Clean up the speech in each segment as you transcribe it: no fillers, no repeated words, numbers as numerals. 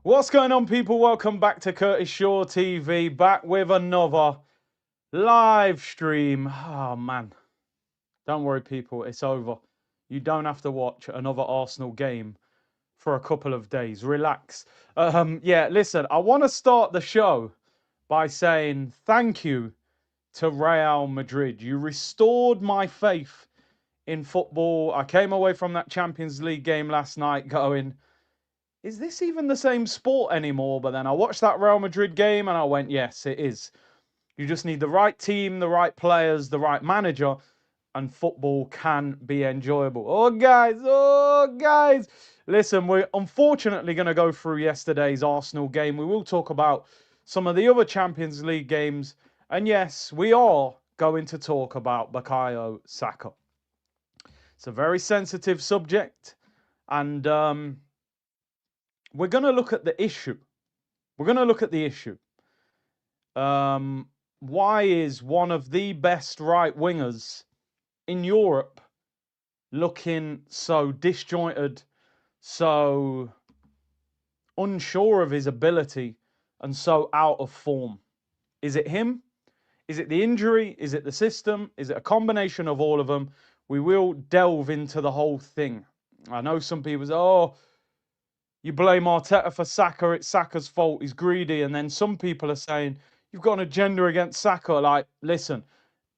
What's going on, people? Welcome back to Curtis Shaw TV, back with another live stream. Oh, man. Don't worry, people. It's over. You don't have to watch another Arsenal game for a couple of days. Relax. Yeah, listen, I want to start the show by saying thank you to Real Madrid. You restored my faith in football. I came away from that Champions League game last night going, is this even the same sport anymore? But then I watched that Real Madrid game and I went, yes, it is. You just need the right team, the right players, the right manager, and football can be enjoyable. Oh, guys. Listen, we're unfortunately going to go through yesterday's Arsenal game. We will talk about some of the other Champions League games. And yes, we are going to talk about Bukayo Saka. It's a very sensitive subject. And we're going to look at the issue. Why is one of the best right wingers in Europe looking so disjointed, so unsure of his ability, and so out of form? Is it him? Is it the injury? Is it the system? Is it a combination of all of them? We will delve into the whole thing. I know some people say, oh, you blame Arteta for Saka, it's Saka's fault, he's greedy. And then some people are saying, you've got an agenda against Saka. Like, listen,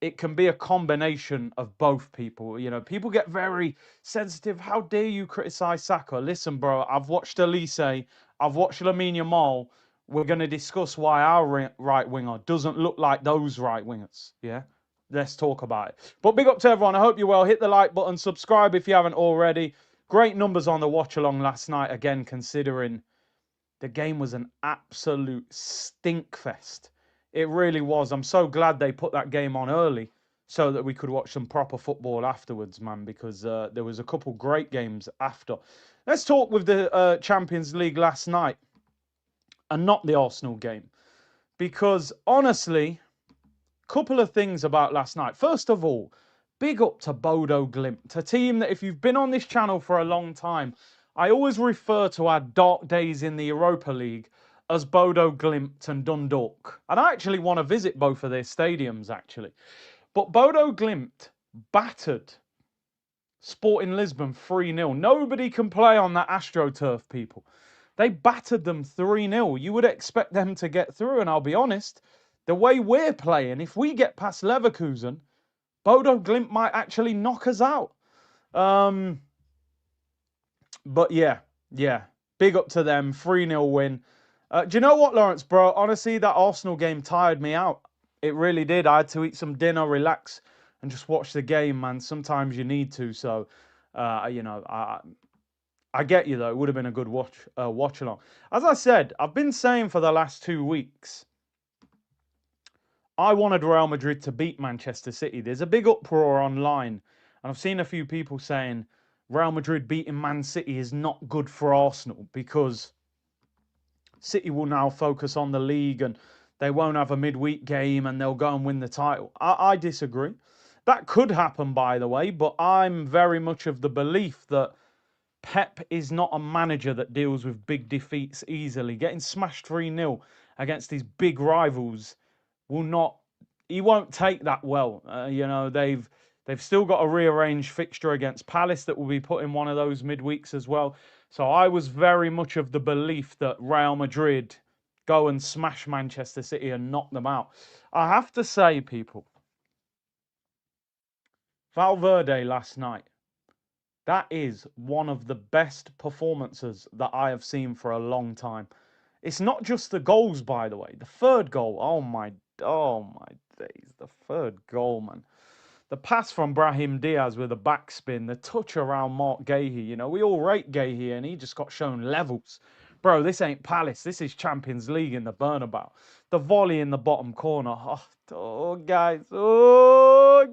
it can be a combination of both people. You know, people get very sensitive. How dare you criticize Saka? Listen, bro, I've watched Elise, I've watched Lamine Yamal. We're going to discuss why our right winger doesn't look like those right wingers. Yeah, let's talk about it. But big up to everyone. I hope you're well. Hit the like button, subscribe if you haven't already. Great numbers on the watch along last night, again, considering the game was an absolute stink fest. It really was. I'm so glad they put that game on early so that we could watch some proper football afterwards, man, because there was a couple great games after. Let's talk with the Champions League last night and not the Arsenal game, because honestly, a couple of things about last night. First of all, big up to Bodo Glimt, a team that if you've been on this channel for a long time, I always refer to our dark days in the Europa League as Bodo Glimt and Dundalk. And I actually want to visit both of their stadiums, actually. But Bodo Glimt battered Sporting Lisbon 3-0. Nobody can play on that AstroTurf, people. They battered them 3-0. You would expect them to get through, and I'll be honest, the way we're playing, if we get past Leverkusen, Bodo Glimt might actually knock us out. But yeah, big up to them, 3-0 win. Do you know what, Lawrence, bro? Honestly, that Arsenal game tired me out. It really did. I had to eat some dinner, relax, and just watch the game, man. Sometimes you need to. So, you know, I get you, though. It would have been a good watch along. As I said, I've been saying for the last 2 weeks, I wanted Real Madrid to beat Manchester City. There's a big uproar online, and I've seen a few people saying Real Madrid beating Man City is not good for Arsenal because City will now focus on the league and they won't have a midweek game and they'll go and win the title. I disagree. That could happen, by the way, but I'm very much of the belief that Pep is not a manager that deals with big defeats easily. Getting smashed 3-0 against these big rivals he won't take that well. You know, they've still got a rearranged fixture against Palace that will be put in one of those midweeks as well. So I was very much of the belief that Real Madrid go and smash Manchester City and knock them out. I have to say, people, Valverde last night, that is one of the best performances that I have seen for a long time. It's not just the goals, by the way. The third goal, oh my days, the third goal, man. The pass from Brahim Diaz with a backspin, the touch around Mark Gahey. You know, we all rate Gahey and he just got shown levels. Bro, this ain't Palace. This is Champions League in the Bernabeu. The volley in the bottom corner. Oh, guys. The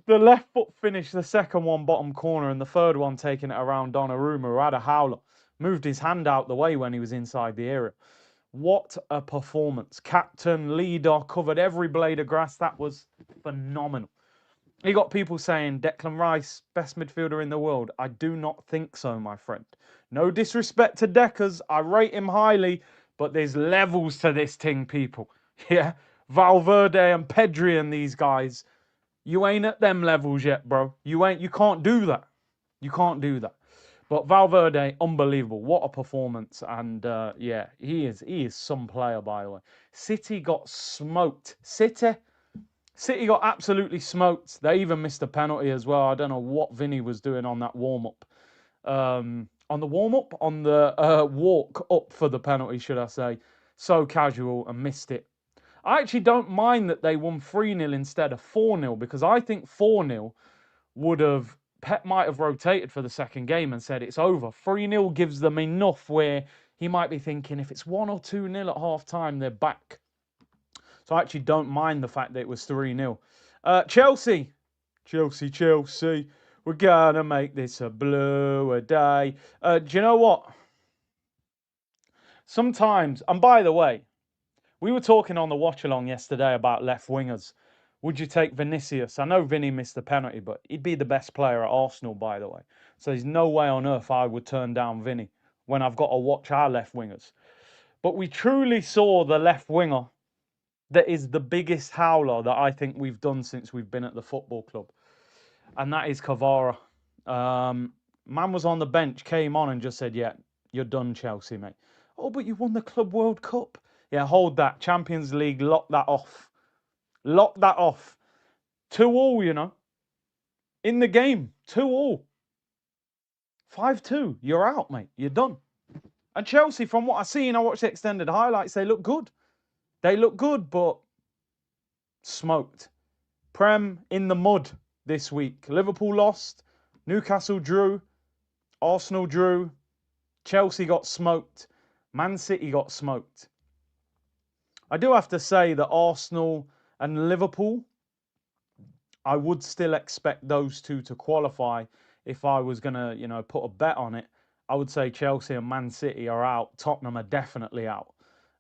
left foot finish, the second one bottom corner, and the third one taking it around Donnarumma, who had a howler. Moved his hand out the way when he was inside the area. What a performance. Captain, leader, covered every blade of grass. That was phenomenal. You got people saying Declan Rice, best midfielder in the world. I do not think so, my friend. No disrespect to Deckers. I rate him highly, but there's levels to this thing, people. Yeah. Valverde and Pedri and these guys. You ain't at them levels yet, bro. You can't do that. You can't do that. But Valverde, unbelievable. What a performance. And yeah, he is some player, by the way. City got smoked. City got absolutely smoked. They even missed a penalty as well. I don't know what Vinny was doing on that warm-up. On the warm-up? On the walk up for the penalty, should I say. So casual and missed it. I actually don't mind that they won 3-0 instead of 4-0 because I think 4-0 would have... Pep might have rotated for the second game and said it's over. 3-0 gives them enough where he might be thinking if it's 1 or 2-0 at half-time, they're back. So I actually don't mind the fact that it was 3-0. Chelsea. We're going to make this a bluer day. Do you know what? Sometimes, and by the way, we were talking on the watch-along yesterday about left wingers. Would you take Vinicius? I know Vinny missed the penalty, but he'd be the best player at Arsenal, by the way. So there's no way on earth I would turn down Vinny when I've got to watch our left wingers. But we truly saw the left winger that is the biggest howler that I think we've done since we've been at the football club. And that is Kvara. Man was on the bench, came on and just said, yeah, you're done, Chelsea, mate. Oh, but you won the Club World Cup. Yeah, hold that. Champions League, lock that off. Lock that off. 2-2, you know. In the game, 2-2. 5-2, you're out, mate. You're done. And Chelsea, from what I've seen, I watched the extended highlights, they look good. They look good, but smoked. Prem in the mud this week. Liverpool lost. Newcastle drew. Arsenal drew. Chelsea got smoked. Man City got smoked. I do have to say that Arsenal and Liverpool, I would still expect those two to qualify if I was going to, you know, put a bet on it. I would say Chelsea and Man City are out. Tottenham are definitely out.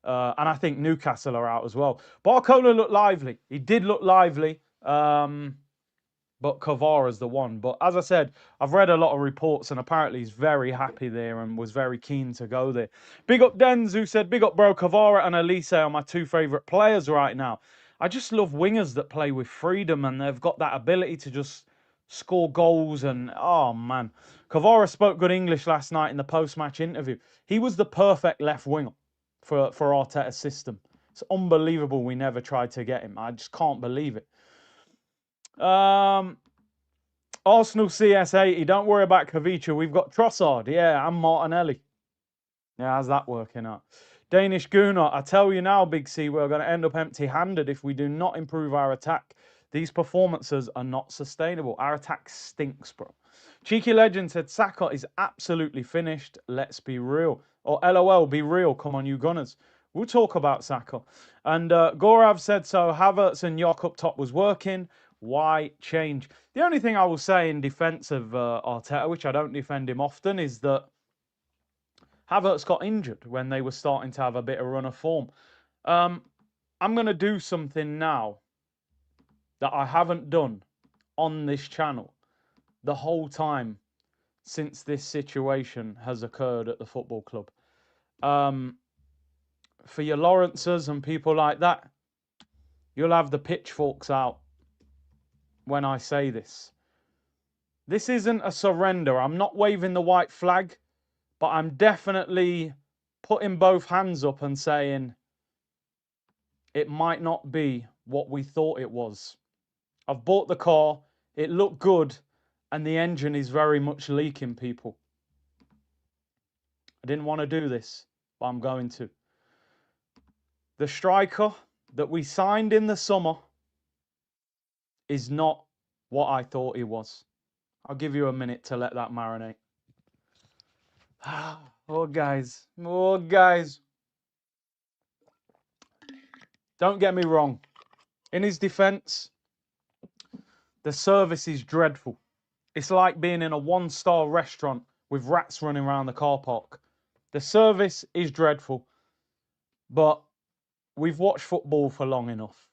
And I think Newcastle are out as well. Barcola looked lively. He did look lively. But Kvara's the one. But as I said, I've read a lot of reports and apparently he's very happy there and was very keen to go there. Big up Denz, who said, big up bro, Kvara and Elise are my two favourite players right now. I just love wingers that play with freedom and they've got that ability to just score goals and, oh man. Kvara spoke good English last night in the post-match interview. He was the perfect left winger for Arteta's system. It's unbelievable we never tried to get him. I just can't believe it. Arsenal CS80. Don't worry about Kavicha. We've got Trossard. Yeah, and Martinelli. Yeah, how's that working out? Danish Gunnar. I tell you now, Big C, we're going to end up empty-handed if we do not improve our attack. These performances are not sustainable. Our attack stinks, bro. Cheeky Legend said, Saka is absolutely finished. Let's be real. Or LOL, be real. Come on, you Gunners. We'll talk about Saka. And Gorav said so. Havertz and Jaca up top was working. Why change? The only thing I will say in defence of Arteta, which I don't defend him often, is that Havertz got injured when they were starting to have a bit of run of form. I'm going to do something now that I haven't done on this channel the whole time since this situation has occurred at the football club. For your Lawrences and people like that, you'll have the pitchforks out when I say this. This isn't a surrender. I'm not waving the white flag, but I'm definitely putting both hands up and saying it might not be what we thought it was. I've bought the car, it looked good, and the engine is very much leaking, people. I didn't want to do this, but I'm going to. The striker that we signed in the summer is not what I thought he was. I'll give you a minute to let that marinate. Oh, guys. Oh, guys. Don't get me wrong. In his defence, the service is dreadful. It's like being in a one-star restaurant with rats running around the car park. The service is dreadful, but we've watched football for long enough.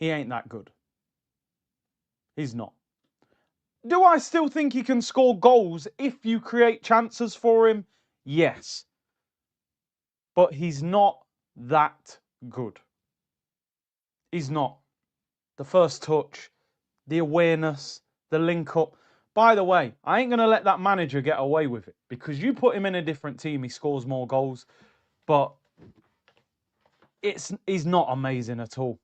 he ain't that good. He's not. Do I still think he can score goals if you create chances for him? Yes. But he's not that good. He's not. The first touch, the awareness, the link up. By the way, I ain't going to let that manager get away with it, because you put him in a different team, he scores more goals. But he's not amazing at all.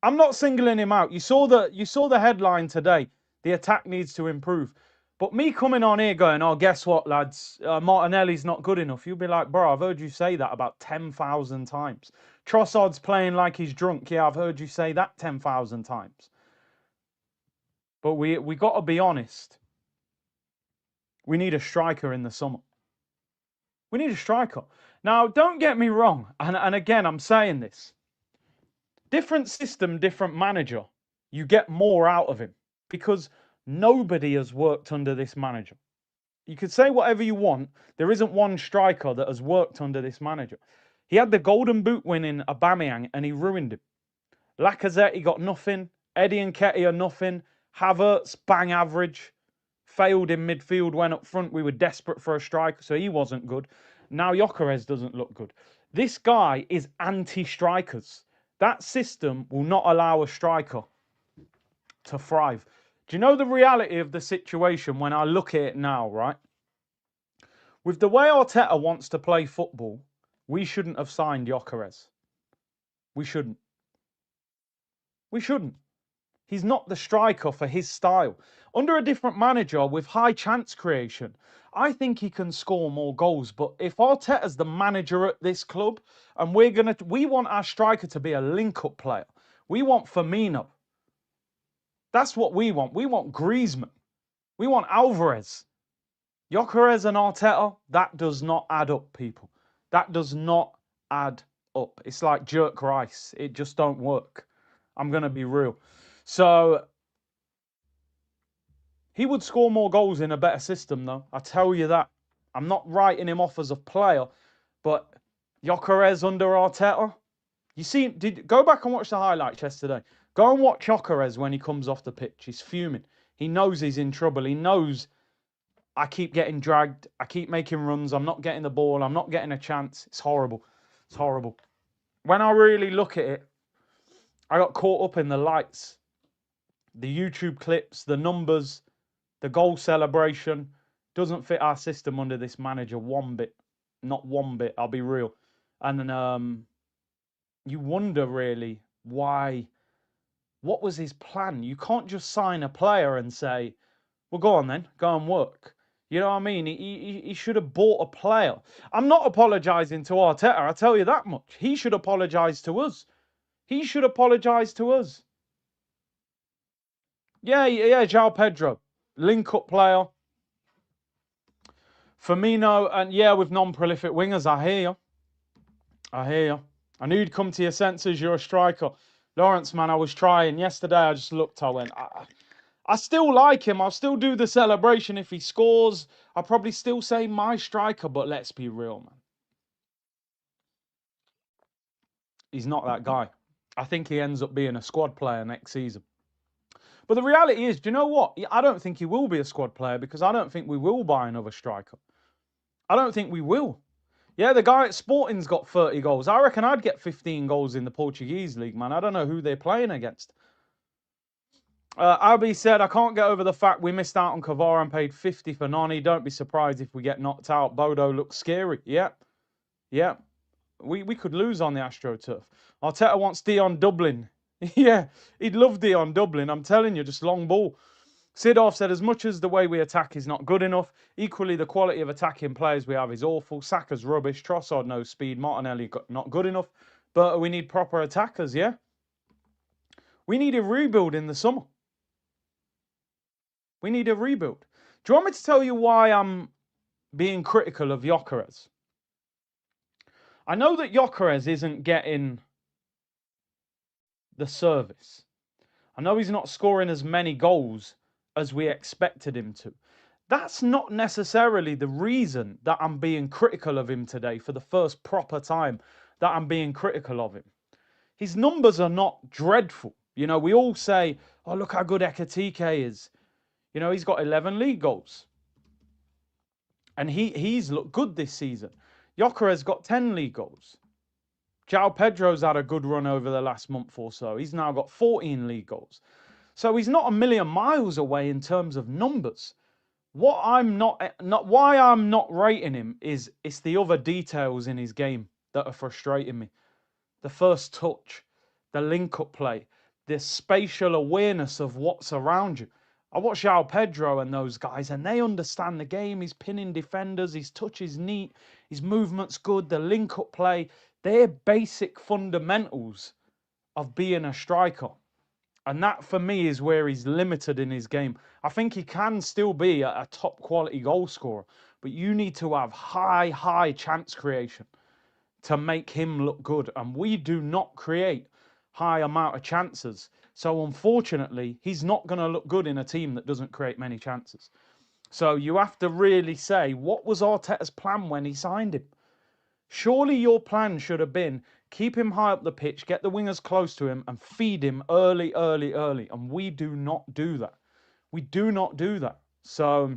I'm not singling him out. You saw the headline today. The attack needs to improve. But me coming on here going, oh, guess what, lads? Martinelli's not good enough. You'll be like, bro, I've heard you say that about 10,000 times. Trossard's playing like he's drunk. Yeah, I've heard you say that 10,000 times. But we got to be honest. We need a striker in the summer. We need a striker. Now, don't get me wrong. And again, I'm saying this. Different system, different manager. You get more out of him. Because nobody has worked under this manager. You could say whatever you want. There isn't one striker that has worked under this manager. He had the golden boot win in Aubameyang and he ruined him. Lacazette, he got nothing. Eddie and Nketiah, nothing. Havertz, bang average. Failed in midfield, went up front. We were desperate for a striker, so he wasn't good. Now Gyökeres doesn't look good. This guy is anti-strikers. That system will not allow a striker to thrive. Do you know the reality of the situation when I look at it now, right? With the way Arteta wants to play football, we shouldn't have signed Gyökeres. We shouldn't. We shouldn't. He's not the striker for his style. Under a different manager with high chance creation, I think he can score more goals. But if Arteta's the manager at this club, and we want our striker to be a link-up player. We want Firmino. That's what we want. We want Griezmann. We want Alvarez. Gyökeres and Arteta, that does not add up, people. That does not add up. It's like jerk rice. It just don't work. I'm going to be real. So, he would score more goals in a better system, though. I tell you that. I'm not writing him off as a player, but Gyökeres under Arteta. You see, go back and watch the highlights yesterday. Go and watch Gyökeres when he comes off the pitch. He's fuming. He knows he's in trouble. He knows I keep getting dragged. I keep making runs. I'm not getting the ball. I'm not getting a chance. It's horrible. It's horrible. When I really look at it, I got caught up in the lights. The YouTube clips, the numbers, the goal celebration. Doesn't fit our system under this manager one bit. Not one bit, I'll be real. And then you wonder really why. What was his plan? You can't just sign a player and say, well, go on then, go and work. You know what I mean? He should have bought a player. I'm not apologising to Arteta, I tell you that much. He should apologise to us. He should apologise to us. Yeah, João Pedro. Link-up player. Firmino, and yeah, with non-prolific wingers, I hear you. I hear you. I knew you'd come to your senses, you're a striker. Lawrence, man, I was trying. Yesterday, I just looked, I went, I still like him. I'll still do the celebration if he scores. I'll probably still say my striker, but let's be real, man. He's not that guy. I think he ends up being a squad player next season. But the reality is, do you know what? I don't think he will be a squad player because I don't think we will buy another striker. I don't think we will. Yeah, the guy at Sporting's got 30 goals. I reckon I'd get 15 goals in the Portuguese league, man. I don't know who they're playing against. Albie said, I can't get over the fact we missed out on Kvara and paid 50 for Nani. Don't be surprised if we get knocked out. Bodo looks scary. Yeah. Yeah. We could lose on the AstroTurf. Arteta wants Dion Dublin. Yeah, he'd love Dion Dublin. I'm telling you, just long ball. Sidorf said, as much as the way we attack is not good enough, equally the quality of attacking players we have is awful. Saka's rubbish. Trossard no speed. Martinelli not good enough. But we need proper attackers, yeah? We need a rebuild in the summer. We need a rebuild. Do you want me to tell you why I'm being critical of Gyökeres? I know that Gyökeres isn't getting the service. I know he's not scoring as many goals as we expected him to. That's not necessarily the reason that I'm being critical of him today for the first proper time that I'm being critical of him. His numbers are not dreadful. You know, we all say, oh, look how good Ekatike is. You know, he's got 11 league goals. And he's looked good this season. Jaca has got 10 league goals. João Pedro's had a good run over the last month or so. He's now got 14 league goals. So he's not a million miles away in terms of numbers. What I'm why I'm not rating him is it's the other details in his game that are frustrating me. The first touch, the link-up play, the spatial awareness of what's around you. I watch João Pedro and those guys, and they understand the game. He's pinning defenders, his touch is neat, his movement's good, the link-up play. They're basic fundamentals of being a striker. And that, for me, is where he's limited in his game. I think he can still be a top quality goal scorer, but you need to have high chance creation to make him look good. And we do not create high amount of chances. So unfortunately, he's not going to look good in a team that doesn't create many chances. So you have to really say, what was Arteta's plan when he signed him? Surely your plan should have been keep him high up the pitch, get the wingers close to him, and feed him early. And we do not do that. We do not do that. So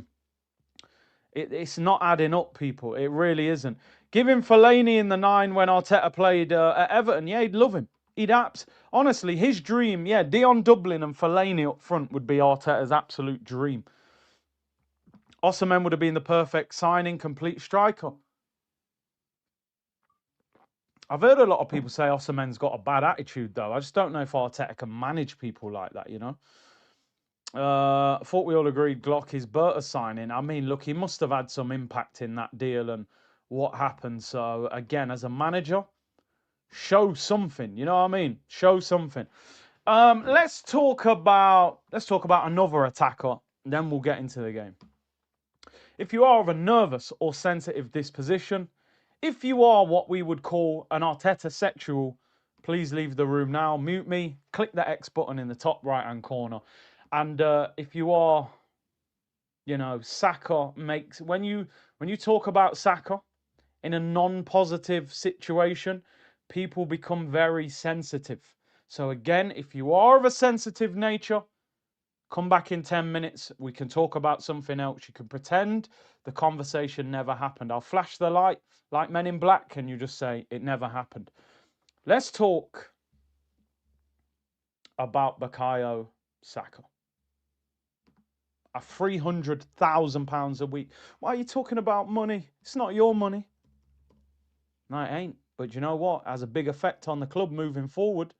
it's not adding up, people. It really isn't. Give him Fellaini in the 9 when Arteta played at Everton. Yeah, he'd love him. Honestly, his dream, yeah, Dion Dublin and Fellaini up front would be Arteta's absolute dream. Osimhen would have been the perfect signing, complete striker. I've heard a lot of people say Osimhen's got a bad attitude, though. I just don't know if Arteta can manage people like that, you know. I thought we all agreed Glock is Berta signing. I mean, look, he must have had some impact in that deal and what happened. So, again, as a manager, show something. You know what I mean? Show something. Let's talk about another attacker, and then we'll get into the game. If you are of a nervous or sensitive disposition, if you are what we would call an Arteta sexual, please leave the room now. Mute me. Click the X button in the top right-hand corner. And if you are, you know, Saka makes... When you talk about Saka in a non-positive situation, people become very sensitive. So again, if you are of a sensitive nature, come back in 10 minutes. We can talk about something else. You can pretend the conversation never happened. I'll flash the light like Men in Black, and you just say it never happened. Let's talk about Bukayo Saka. A £300,000 a week. Why are you talking about money? It's not your money. No, it ain't. But you know what? It has a big effect on the club moving forward.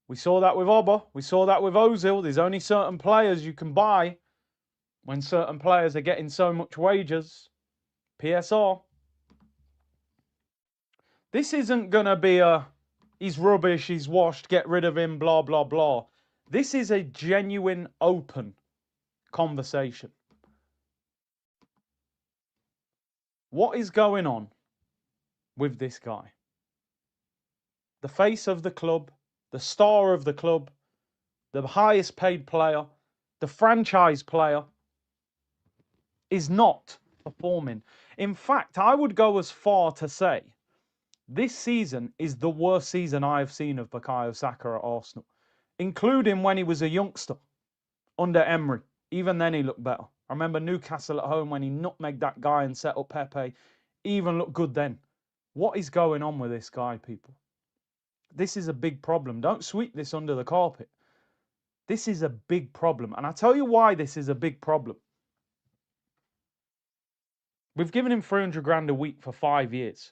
We saw that with Oba. We saw that with Ozil. There's only certain players you can buy when certain players are getting so much wages. PSR. This isn't going to be a, he's rubbish, he's washed, get rid of him, blah, blah, blah. This is a genuine, open conversation. What is going on with this guy? The face of the club, the star of the club, the highest paid player, the franchise player, is not performing. In fact, I would go as far to say this season is the worst season I have seen of Bukayo Saka at Arsenal, including when he was a youngster under Emery. Even then he looked better. I remember Newcastle at home when he nutmegged that guy and set up Pepe. Even looked good then. What is going on with this guy, people? This is a big problem. Don't sweep this under the carpet. This is a big problem. And I'll tell you why this is a big problem. We've given him 300 grand a week for 5 years.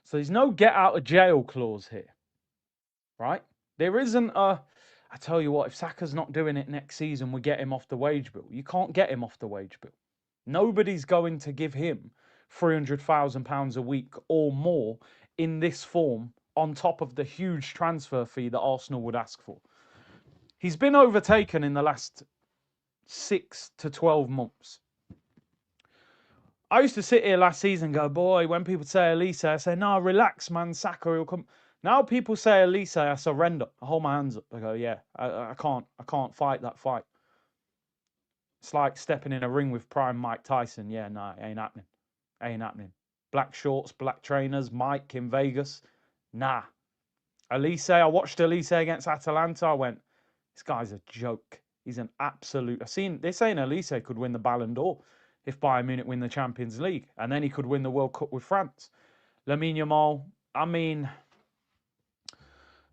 So there's no get out of jail clause here. Right? There isn't a, I tell you what, if Saka's not doing it next season, we get him off the wage bill. You can't get him off the wage bill. Nobody's going to give him £300,000 a week or more in this form on top of the huge transfer fee that Arsenal would ask for. He's been overtaken in the last 6 to 12 months. I used to sit here last season and go, boy, when people say Elise, I say, no, relax, man, Saka, he'll come. Now people say Elise, I surrender. I hold my hands up. I go, yeah, I can't fight that fight. It's like stepping in a ring with prime Mike Tyson. Yeah, no, it ain't happening. Ain't happening. Black shorts, black trainers, Mike in Vegas. Nah. Elise, I watched Elise against Atalanta. I went, This guy's a joke. He's an absolute. They're saying Elise could win the Ballon d'Or if Bayern Munich win the Champions League, and then he could win the World Cup with France. Lamine Yamal. I mean,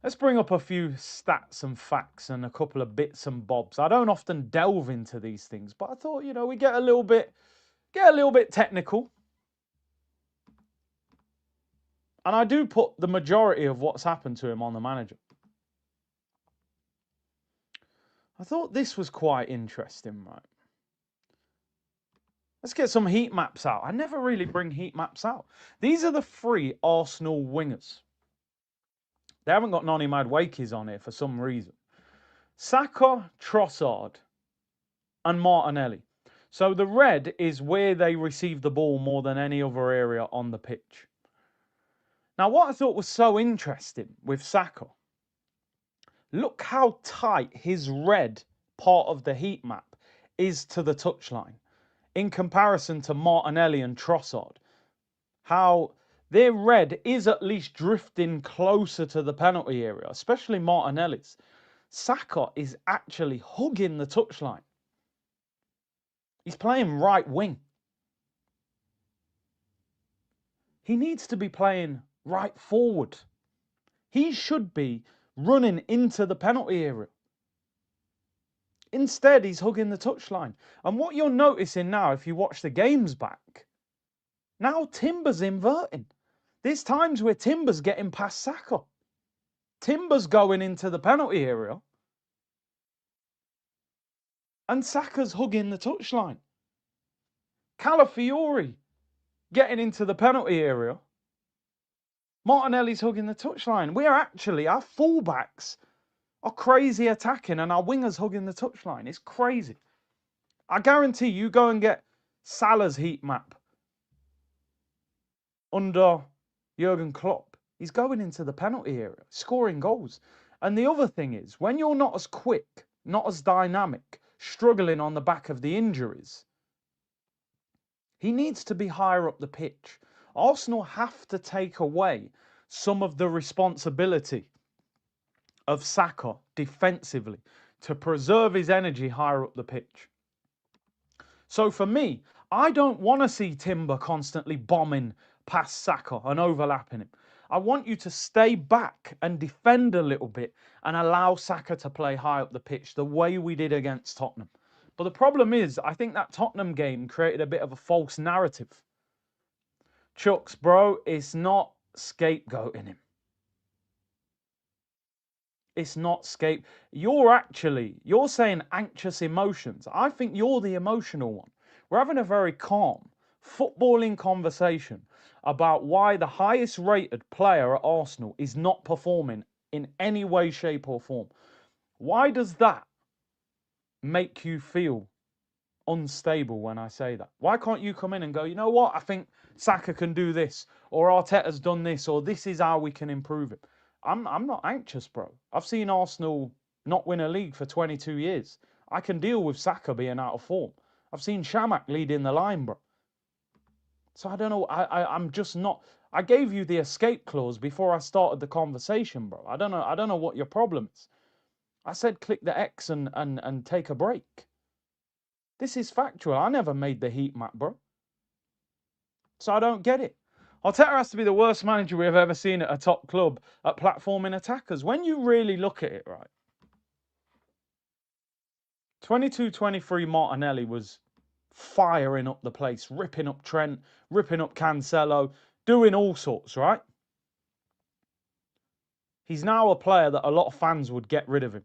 let's bring up a few stats and facts and a couple of bits and bobs. I don't often delve into these things, but I thought, we get a little bit technical. And I do put the majority of what's happened to him on the manager. I thought this was quite interesting, right? Let's get some heat maps out. I never really bring heat maps out. These are the 3 Arsenal wingers. They haven't got Noni Madueke's on here for some reason. Saka, Trossard, and Martinelli. So the red is where they receive the ball more than any other area on the pitch. Now, what I thought was so interesting with Saka, look how tight his red part of the heat map is to the touchline in comparison to Martinelli and Trossard. How their red is at least drifting closer to the penalty area, especially Martinelli's. Saka is actually hugging the touchline. He's playing right wing. He needs to be playing right forward. He should be running into the penalty area. Instead, he's hugging the touchline. And what you're noticing now, if you watch the games back, now Timber's inverting. There's times where Timber's getting past Saka. Timber's going into the penalty area. And Saka's hugging the touchline. Calafiori getting into the penalty area. Martinelli's hugging the touchline. Our fullbacks are crazy attacking and our wingers hugging the touchline. It's crazy. I guarantee you go and get Salah's heat map under Jurgen Klopp. He's going into the penalty area, scoring goals. And the other thing is, when you're not as quick, not as dynamic, struggling on the back of the injuries, he needs to be higher up the pitch. Arsenal have to take away some of the responsibility of Saka defensively to preserve his energy higher up the pitch. So for me, I don't want to see Timber constantly bombing past Saka and overlapping him. I want you to stay back and defend a little bit and allow Saka to play high up the pitch the way we did against Tottenham. But the problem is, I think that Tottenham game created a bit of a false narrative. Chucks, bro, it's not scapegoating him. It's not You're saying anxious emotions. I think you're the emotional one. We're having a very calm, footballing conversation about why the highest rated player at Arsenal is not performing in any way, shape or form. Why does that make you feel unstable when I say that? Why can't you come in and go, you know what, I think Saka can do this, or Arteta's done this, or this is how we can improve it? I'm not anxious, bro. I've seen Arsenal not win a league for 22 years. I can deal with Saka being out of form. I've seen Shamak leading the line, bro. So I don't know. I'm just not. I gave you the escape clause before I started the conversation, bro. I don't know what your problem is. I said click the X and take a break. This is factual. I never made the heat map, bro. So I don't get it. Arteta has to be the worst manager we've ever seen at a top club at platforming attackers. When you really look at it, right? 22-23 Martinelli was firing up the place, ripping up Trent, ripping up Cancelo, doing all sorts, right? He's now a player that a lot of fans would get rid of him.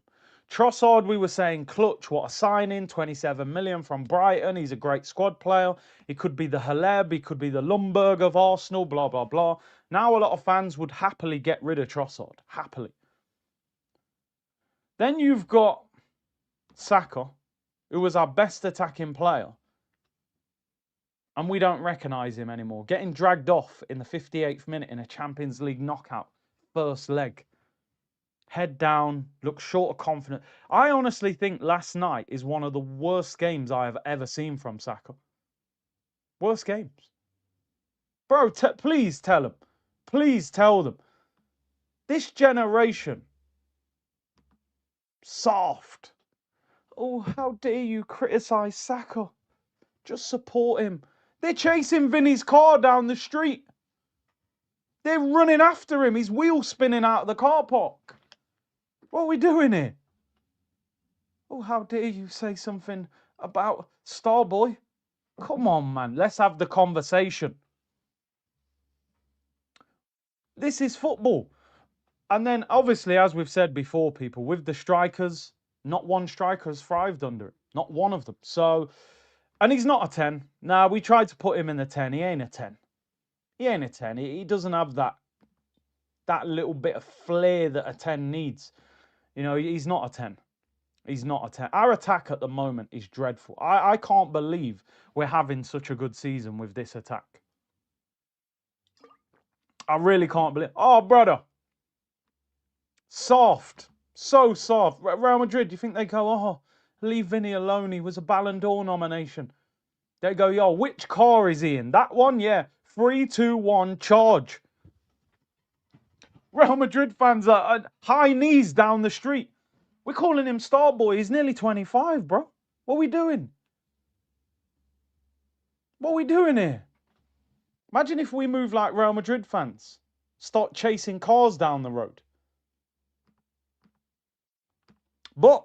Trossard, we were saying, clutch, what a signing, 27 million from Brighton. He's a great squad player. He could be the Haleb, he could be the Lundberg of Arsenal, blah, blah, blah. Now a lot of fans would happily get rid of Trossard, happily. Then you've got Saka, who was our best attacking player, and we don't recognise him anymore. Getting dragged off in the 58th minute in a Champions League knockout, first leg. Head down, looks short of confidence. I honestly think last night is one of the worst games I have ever seen from Saka. Worst games. Bro, please tell them. Please tell them. This generation Soft. Oh, how dare you criticise Saka? Just support him. They're chasing Vinny's car down the street. They're running after him. His wheel's spinning out of the car park. What are we doing here? Oh, how dare you say something about Starboy? Come on, man. Let's have the conversation. This is football. And then, obviously, as we've said before, people, with the strikers, not one striker has thrived under it. Not one of them. So, and he's not a 10. Now, we tried to put him in the 10. He ain't a 10. He ain't a 10. He doesn't have that little bit of flair that a 10 needs. You know, he's not a 10. He's not a 10. Our attack at the moment is dreadful. I can't believe we're having such a good season with this attack. I really can't believe. Oh, brother. Soft. So soft. Real Madrid, do you think they go, oh, leave Vinny alone. He was a Ballon d'Or nomination. They go, yo, which car is he in? That one? Yeah. 3, 2, 1, charge. Real Madrid fans are at high knees down the street. We're calling him Starboy. He's nearly 25, bro. What are we doing? What are we doing here? Imagine if we move like Real Madrid fans. Start chasing cars down the road. But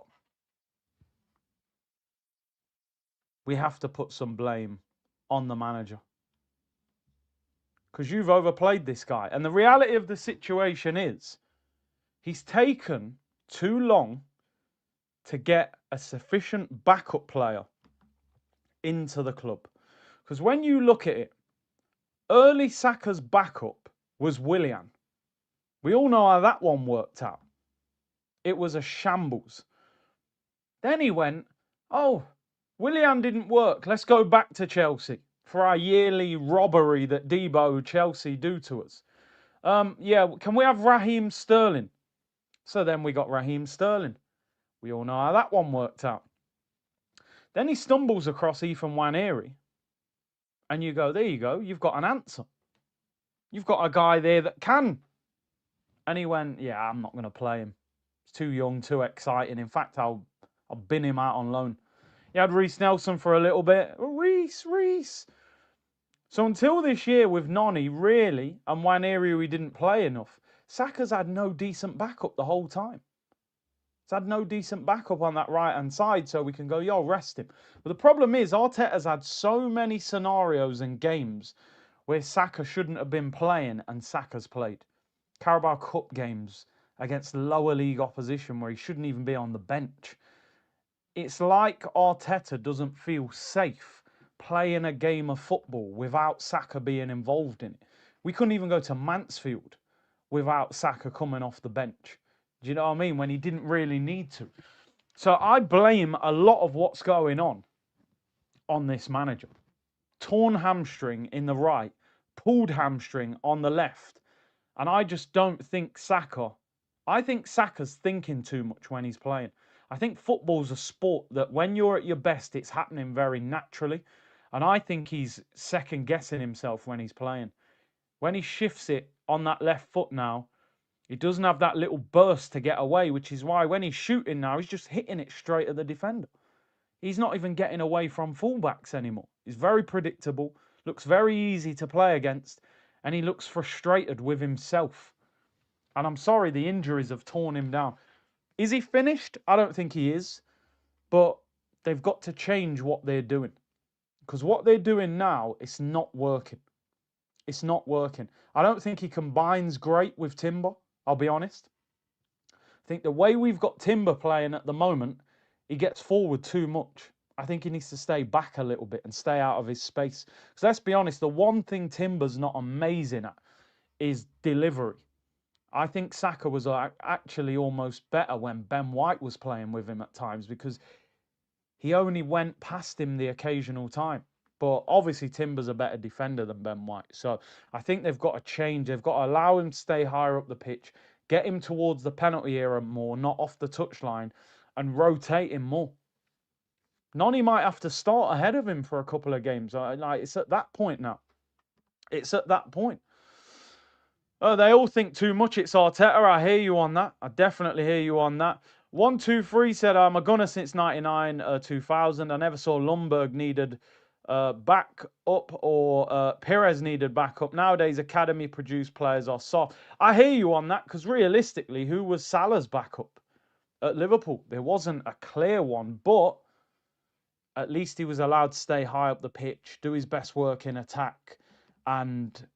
we have to put some blame on the manager. Because you've overplayed this guy. And the reality of the situation is, he's taken too long to get a sufficient backup player into the club. Because when you look at it, early Saka's backup was Willian. We all know how that one worked out. It was a shambles. Then he went, oh, Willian didn't work. Let's go back to Chelsea for our yearly robbery that Debo Chelsea do to us. Yeah, can we have Raheem Sterling? So then we got Raheem Sterling. We all know how that one worked out. Then he stumbles across Ethan Nwaneri. And you go, there you go. You've got an answer. You've got a guy there that can. And he went, yeah, I'm not going to play him. He's too young, too exciting. In fact, I'll bin him out on loan. He had Reece Nelson for a little bit. Reece. So until this year with Noni, really, and Nwaneri we didn't play enough, Saka's had no decent backup the whole time. He's had no decent backup on that right-hand side, so we can go, yo, rest him. But the problem is, Arteta's had so many scenarios and games where Saka shouldn't have been playing, and Saka's played. Carabao Cup games against lower league opposition where he shouldn't even be on the bench. It's like Arteta doesn't feel safe playing a game of football without Saka being involved in it. We couldn't even go to Mansfield without Saka coming off the bench. Do you know what I mean? When he didn't really need to. So I blame a lot of what's going on this manager. Torn hamstring in the right, pulled hamstring on the left. And I just don't think Saka... I think Saka's thinking too much when he's playing. I think football's a sport that when you're at your best, it's happening very naturally. And I think he's second-guessing himself when he's playing. When he shifts it on that left foot now, he doesn't have that little burst to get away, which is why when he's shooting now, he's just hitting it straight at the defender. He's not even getting away from fullbacks anymore. He's very predictable, looks very easy to play against, and he looks frustrated with himself. And I'm sorry, the injuries have torn him down. Is he finished? I don't think he is. But they've got to change what they're doing. Because what they're doing now, it's not working. It's not working. I don't think he combines great with Timber, I'll be honest. I think the way we've got Timber playing at the moment, he gets forward too much. I think he needs to stay back a little bit and stay out of his space. Because let's be honest, the one thing Timber's not amazing at is delivery. I think Saka was actually almost better when Ben White was playing with him at times because he only went past him the occasional time. But obviously Timber's a better defender than Ben White. So I think they've got to change. They've got to allow him to stay higher up the pitch, get him towards the penalty area more, not off the touchline, and rotate him more. Noni might have to start ahead of him for a couple of games. It's at that point now. It's at that point. Oh, they all think too much. It's Arteta. I hear you on that. I definitely hear you on that. 123 said, I'm a gunner since 99, 2000. I never saw Lundberg needed back up or Perez needed back up. Nowadays, academy produced players are soft. I hear you on that, because realistically, who was Salah's backup at Liverpool? There wasn't a clear one, but at least he was allowed to stay high up the pitch, do his best work in attack, and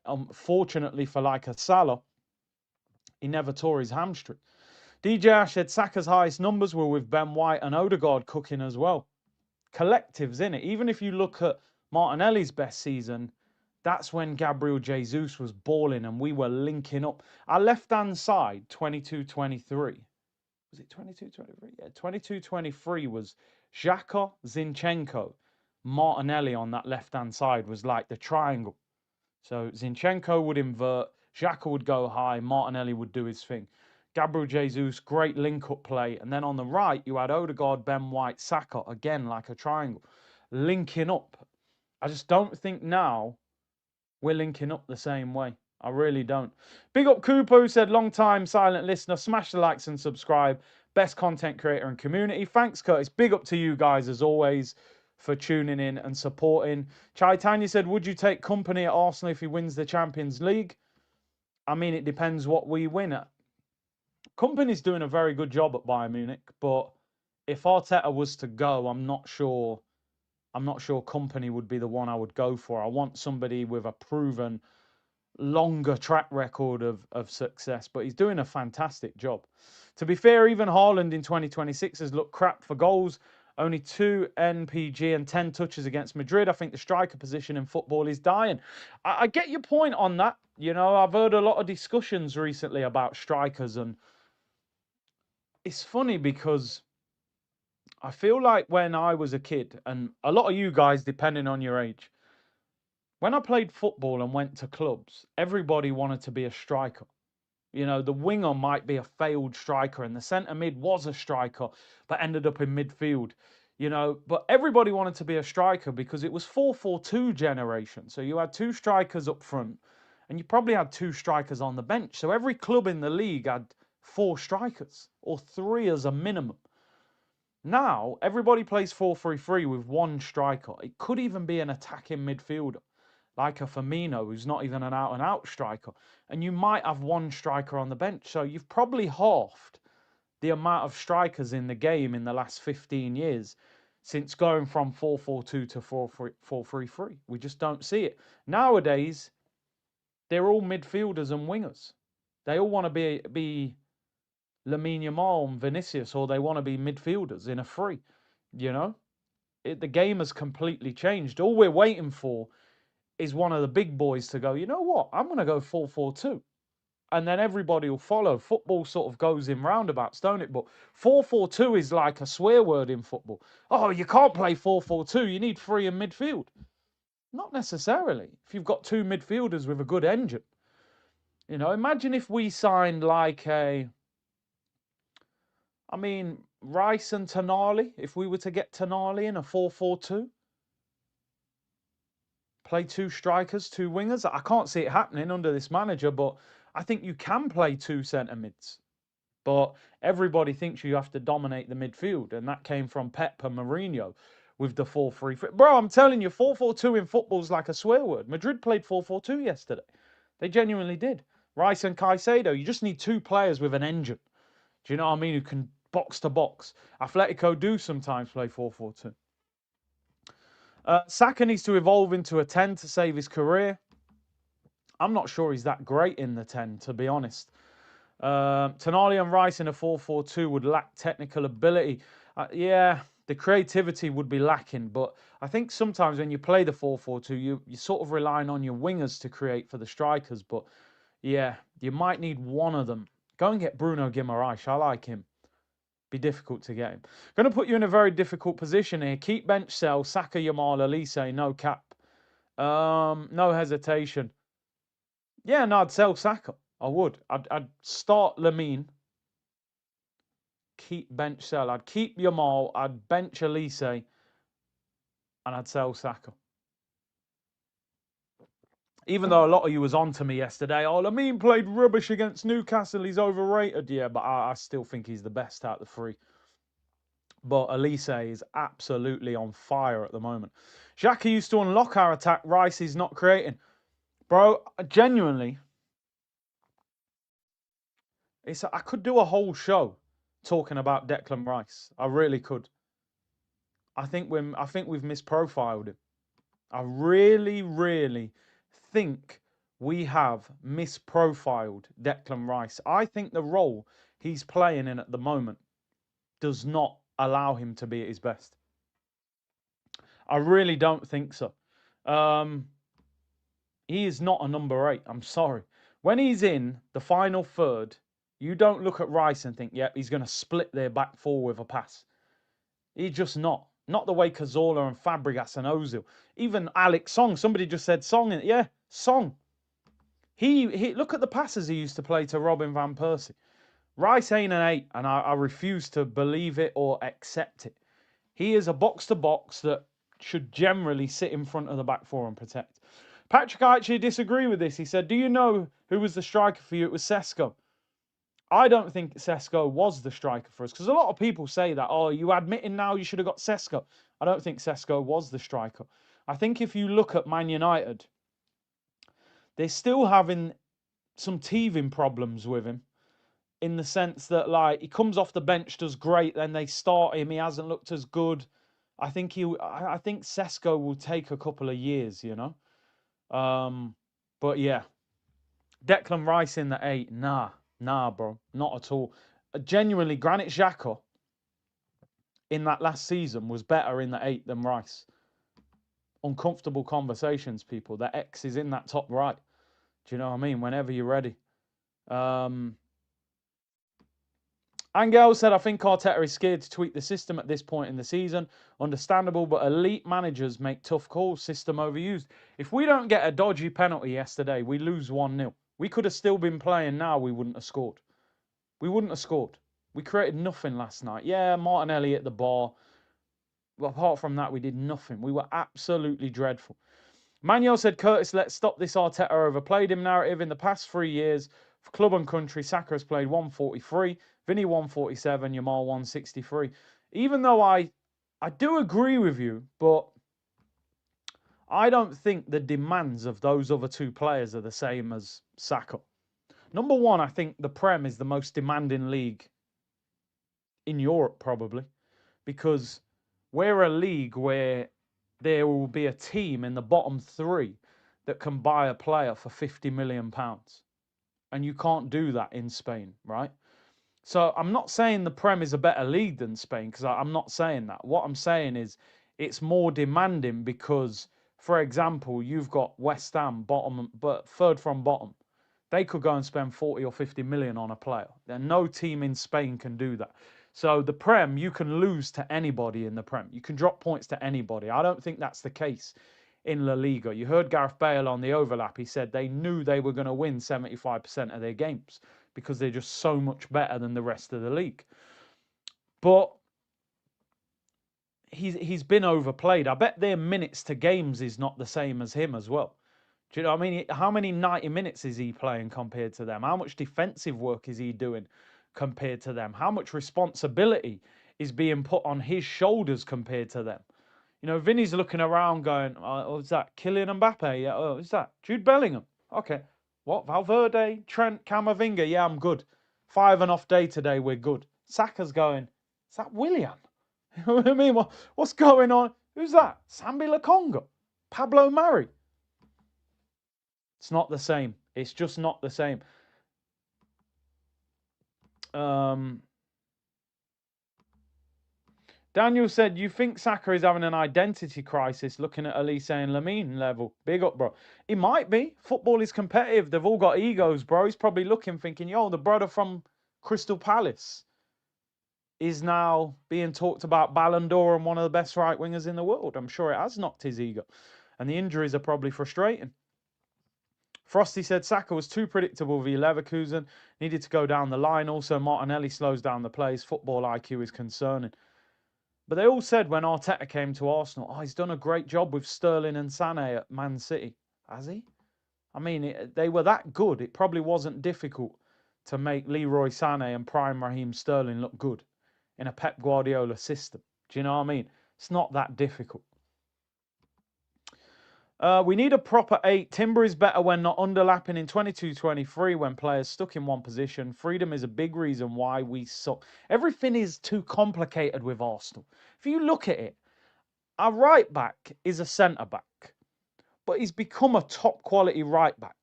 unfortunately for like a Salah, he never tore his hamstring. DJ Ash said Saka's highest numbers were with Ben White and Odegaard cooking as well. Collectives, in it. Even if you look at Martinelli's best season, that's when Gabriel Jesus was balling and we were linking up. Our left-hand side, 22-23. Was it 22-23? Yeah, 22-23 was Jaca, Zinchenko, Martinelli on that left-hand side was like the triangle. So Zinchenko would invert, Jaca would go high, Martinelli would do his thing. Gabriel Jesus, great link-up play. And then on the right, you had Odegaard, Ben White, Saka, again, like a triangle, linking up. I just don't think now we're linking up the same way. I really don't. Big up Cooper, who said, long time silent listener, smash the likes and subscribe. Best content creator and community. Thanks, Curtis. Big up to you guys, as always, for tuning in and supporting. Chaitanya said, would you take company at Arsenal if he wins the Champions League? I mean, it depends what we win at. Company's doing a very good job at Bayern Munich, but if Arteta was to go, I'm not sure Company would be the one I would go for. I want somebody with a proven, longer track record of success, but he's doing a fantastic job. To be fair, even Haaland in 2026 has looked crap for goals. Only 2 NPG and 10 touches against Madrid. I think the striker position in football is dying. I get your point on that. You know, I've heard a lot of discussions recently about strikers, and it's funny because I feel like when I was a kid, and a lot of you guys, depending on your age, when I played football and went to clubs, everybody wanted to be a striker. You know, the winger might be a failed striker, and the centre mid was a striker, but ended up in midfield. You know, but everybody wanted to be a striker because it was 4-4-2 generation. So you had 2 strikers up front, and you probably had 2 strikers on the bench. So every club in the league had 4 strikers, or 3 as a minimum. Now, everybody plays 4-3-3 with 1 striker. It could even be an attacking midfielder, like a Firmino, who's not even an out-and-out striker. And you might have 1 striker on the bench. So you've probably halved the amount of strikers in the game in the last 15 years since going from 4-4-2 to 4-3-3. We just don't see it. Nowadays, they're all midfielders and wingers. They all want to be Lamine Yamal and Vinicius, or they want to be midfielders in a free. You know, the game has completely changed. All we're waiting for is one of the big boys to go, you know what, I'm going to go 4-4-2. And then everybody will follow. Football sort of goes in roundabouts, don't it? But 4-4-2 is like a swear word in football. Oh, you can't play 4-4-2. You need 3 in midfield. Not necessarily. If you've got 2 midfielders with a good engine. You know, imagine if we signed like Rice and Tonali, if we were to get Tonali in a 4-4-2, play 2 strikers, 2 wingers. I can't see it happening under this manager, but I think you can play 2 centre mids. But everybody thinks you have to dominate the midfield, and that came from Pep and Mourinho with the 4-3-3. Bro, I'm telling you, 4-4-2 in football is like a swear word. Madrid played 4-4-2 yesterday. They genuinely did. Rice and Caicedo, you just need 2 players with an engine. Do you know what I mean? Who can box to box. Atletico do sometimes play 4-4-2. Saka needs to evolve into a 10 to save his career. I'm not sure he's that great in the 10, to be honest. Tonali and Rice in a 4-4-2 would lack technical ability. Yeah, the creativity would be lacking, but I think sometimes when you play the 4-4-2, you're sort of relying on your wingers to create for the strikers. But yeah, you might need one of them. Go and get Bruno Guimaraes. I like him. Be difficult to get him. Going to put you in a very difficult position here. Keep, bench, sell, Saka, Yamal, Elise, no cap. No hesitation. Yeah, no, I'd sell Saka. I would. I'd start Lamine. Keep, bench, sell. I'd keep Yamal. I'd bench Elise. And I'd sell Saka. Even though a lot of you was on to me yesterday, oh, Lamine played rubbish against Newcastle, he's overrated. Yeah, but I still think he's the best out of the three. But Elise is absolutely on fire at the moment. Jaca used to unlock our attack. Rice is not creating. Bro, genuinely, I could do a whole show talking about Declan Rice. I really could. I think we've misprofiled him. I really, really think we have misprofiled Declan Rice. I think the role he's playing in at the moment does not allow him to be at his best. I really don't think so. He is not a number 8. I'm sorry. When he's in the final third, you don't look at Rice and think, yep, he's going to split their back four with a pass. He's just not. Not the way Cazorla and Fabregas and Ozil. Even Alex Song. Somebody just said Song. Yeah, Song. He look at the passes he used to play to Robin van Persie. Rice ain't an 8, and I refuse to believe it or accept it. He is a box-to-box that should generally sit in front of the back four and protect. Patrick, I actually disagree with this. He said, do you know who was the striker for you? It was Sesko. I don't think Sesko was the striker for us, because a lot of people say that, oh, you admitting now you should have got Sesko. I don't think Sesko was the striker. I think if you look at Man United, they're still having some teething problems with him, in the sense that, like, he comes off the bench, does great, then they start him, he hasn't looked as good. I think Sesko will take a couple of years, you know. But yeah, Declan Rice in the 8, nah, bro, not at all. Genuinely, Granit Xhaka in that last season was better in the 8 than Rice. Uncomfortable conversations, people. The X is in that top right. Do you know what I mean? Whenever you're ready. Angel said, I think Arteta is scared to tweak the system at this point in the season. Understandable, but elite managers make tough calls. System overused. If we don't get a dodgy penalty yesterday, we lose 1-0. We could have still been playing now. We wouldn't have scored. We wouldn't have scored. We created nothing last night. Yeah, Martinelli at the bar. But apart from that, we did nothing. We were absolutely dreadful. Manuel said, Curtis, let's stop this Arteta overplayed him narrative. In the past 3 years, for club and country, Saka has played 143, Vinny 147, Yamal 163. Even though I do agree with you, but I don't think the demands of those other two players are the same as Saka. Number one, I think the Prem is the most demanding league in Europe, probably, because we're a league where there will be a team in the bottom 3 that can buy a player for £50 million. And you can't do that in Spain, right? So I'm not saying the Prem is a better league than Spain, because I'm not saying that. What I'm saying is it's more demanding because, for example, you've got West Ham, bottom, but third from bottom. They could go and spend 40 or 50 million on a player. And no team in Spain can do that. So the Prem, you can lose to anybody in the Prem. You can drop points to anybody. I don't think that's the case in La Liga. You heard Gareth Bale on the overlap. He said they knew they were going to win 75% of their games because they're just so much better than the rest of the league. But he's been overplayed. I bet their minutes to games is not the same as him as well. Do you know what I mean? How many 90 minutes is he playing compared to them? How much defensive work is he doing compared to them? How much responsibility is being put on his shoulders compared to them? You know, Vinny's looking around going, oh, is that Kylian Mbappe? Yeah, oh, is that Jude Bellingham? Okay. What? Valverde, Trent, Camavinga? Yeah, I'm good. 5 and off day today, we're good. Saka's going, is that Willian? You know what I mean? What's going on? Who's that? Sambi Lokonga? Pablo Mari? It's not the same. It's just not the same. Daniel said, you think Saka is having an identity crisis looking at Elise and Lamine level? Big up, bro. He might be. Football is competitive. They've all got egos, bro. He's probably looking, thinking, yo, the brother from Crystal Palace is now being talked about Ballon d'Or and one of the best right wingers in the world. I'm sure it has knocked his ego. And the injuries are probably frustrating. Frosty said Saka was too predictable via Leverkusen. Needed to go down the line. Also, Martinelli slows down the plays. Football IQ is concerning. But they all said when Arteta came to Arsenal, oh, he's done a great job with Sterling and Sané at Man City. Has he? I mean, they were that good. It probably wasn't difficult to make Leroy Sané and prime Raheem Sterling look good in a Pep Guardiola system. Do you know what I mean? It's not that difficult. We need a proper 8. Timber is better when not underlapping in 22-23 when players stuck in one position. Freedom is a big reason why we suck. Everything is too complicated with Arsenal. If you look at it, our right back is a centre back, but he's become a top quality right back.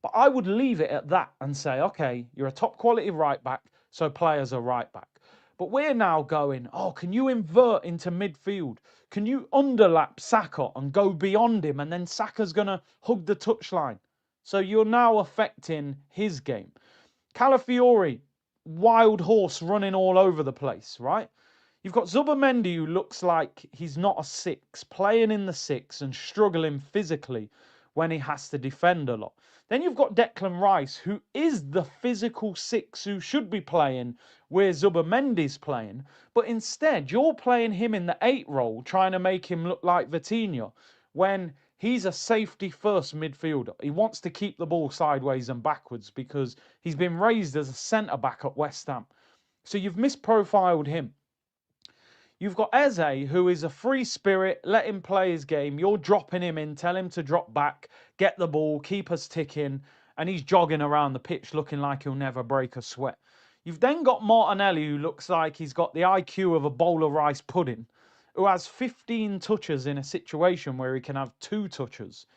But I would leave it at that and say, okay, you're a top quality right back, so play as a right back. But we're now going, oh, can you invert into midfield? Can you underlap Saka and go beyond him? And then Saka's going to hug the touchline. So you're now affecting his game. Calafiori, wild horse running all over the place, right? You've got Zubimendi, who looks like he's not a 6, playing in the 6 and struggling physically when he has to defend a lot. Then you've got Declan Rice, who is the physical 6 who should be playing where Zubimendi's playing. But instead, you're playing him in the 8 role, trying to make him look like Vitinha, when he's a safety-first midfielder. He wants to keep the ball sideways and backwards because he's been raised as a centre-back at West Ham. So you've misprofiled him. You've got Eze, who is a free spirit, let him play his game. You're dropping him in, tell him to drop back, get the ball, keep us ticking, and he's jogging around the pitch looking like he'll never break a sweat. You've then got Martinelli, who looks like he's got the IQ of a bowl of rice pudding, who has 15 touches in a situation where he can have 2 touches.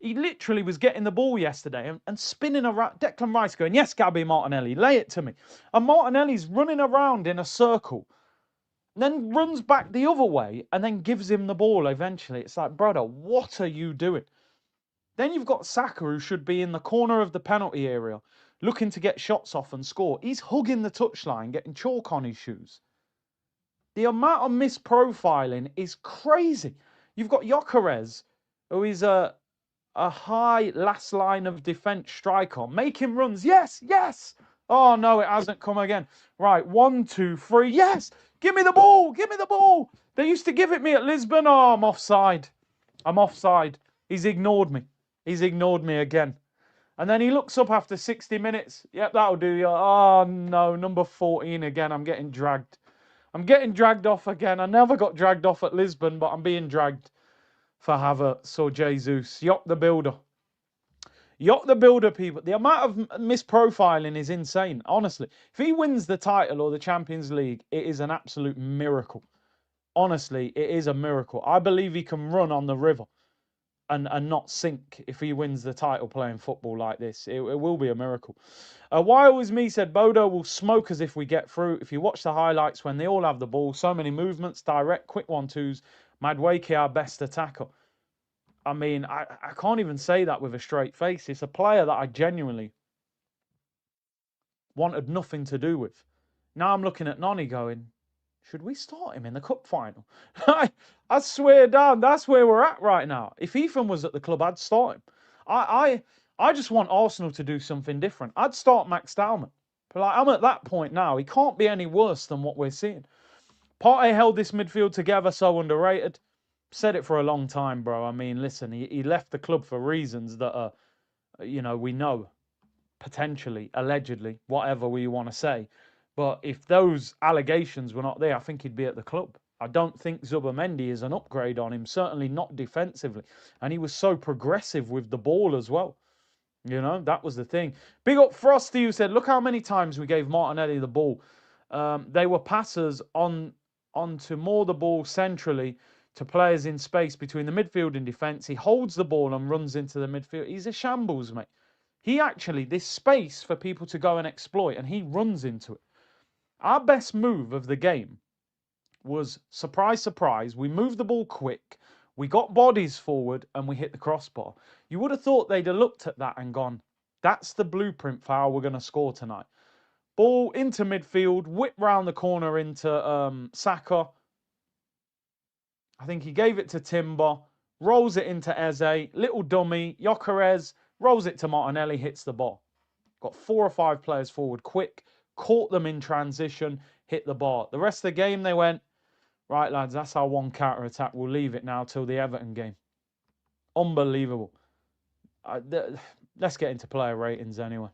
He literally was getting the ball yesterday and spinning around. Declan Rice going, yes, Gabby Martinelli, lay it to me. And Martinelli's running around in a circle, then runs back the other way and then gives him the ball eventually. It's like, brother, what are you doing? Then you've got Saka, who should be in the corner of the penalty area, looking to get shots off and score. He's hugging the touchline, getting chalk on his shoes. The amount of misprofiling is crazy. You've got Gyökeres, who is a high last line of defence striker, making runs. Yes, yes. Oh, no, it hasn't come again. Right, 1, 2, 3. Yes, give me the ball. Give me the ball. They used to give it me at Lisbon. Oh, I'm offside. I'm offside. He's ignored me. He's ignored me again. And then he looks up after 60 minutes. Yep, that'll do you. Oh, no, number 14 again. I'm getting dragged. I'm getting dragged off again. I never got dragged off at Lisbon, but I'm being dragged for Havertz or Jesus. Jock the Builder. Jock the Builder, people. The amount of misprofiling is insane, honestly. If he wins the title or the Champions League, it is an absolute miracle. Honestly, it is a miracle. I believe he can run on the river and not sink if he wins the title playing football like this. It will be a miracle. Why Always Me said, Bodo will smoke us if we get through. If you watch the highlights when they all have the ball, so many movements, direct, quick 1-2s. Madueke, our best attacker. I mean, I can't even say that with a straight face. It's a player that I genuinely wanted nothing to do with. Now I'm looking at Noni going, should we start him in the cup final? I swear down, that's where we're at right now. If Ethan was at the club, I'd start him. I just want Arsenal to do something different. I'd start Max Dalman. But like, I'm at that point now. He can't be any worse than what we're seeing. Partey held this midfield together, so underrated. Said it for a long time, bro. I mean, listen, he left the club for reasons that are, you know, we know, potentially, allegedly, whatever we want to say. But if those allegations were not there, I think he'd be at the club. I don't think Zubimendi is an upgrade on him, certainly not defensively. And he was so progressive with the ball as well. You know, that was the thing. Big up Frosty, who said, look how many times we gave Martinelli the ball. They were passes onto more the ball centrally to players in space between the midfield and defence. He holds the ball and runs into the midfield. He's a shambles, mate. He actually, this space for people to go and exploit, and he runs into it. Our best move of the game was, surprise, surprise, we moved the ball quick, we got bodies forward, and we hit the crossbar. You would have thought they'd have looked at that and gone, that's the blueprint for how we're going to score tonight. Ball into midfield, whip round the corner into Saka. I think he gave it to Timber, rolls it into Eze, little dummy, Gyökeres, rolls it to Martinelli, hits the bar. Got 4 or 5 players forward quick, caught them in transition, hit the bar. The rest of the game, they went, right, lads, that's our one counter-attack. We'll leave it now till the Everton game. Unbelievable. let's get into player ratings anyway.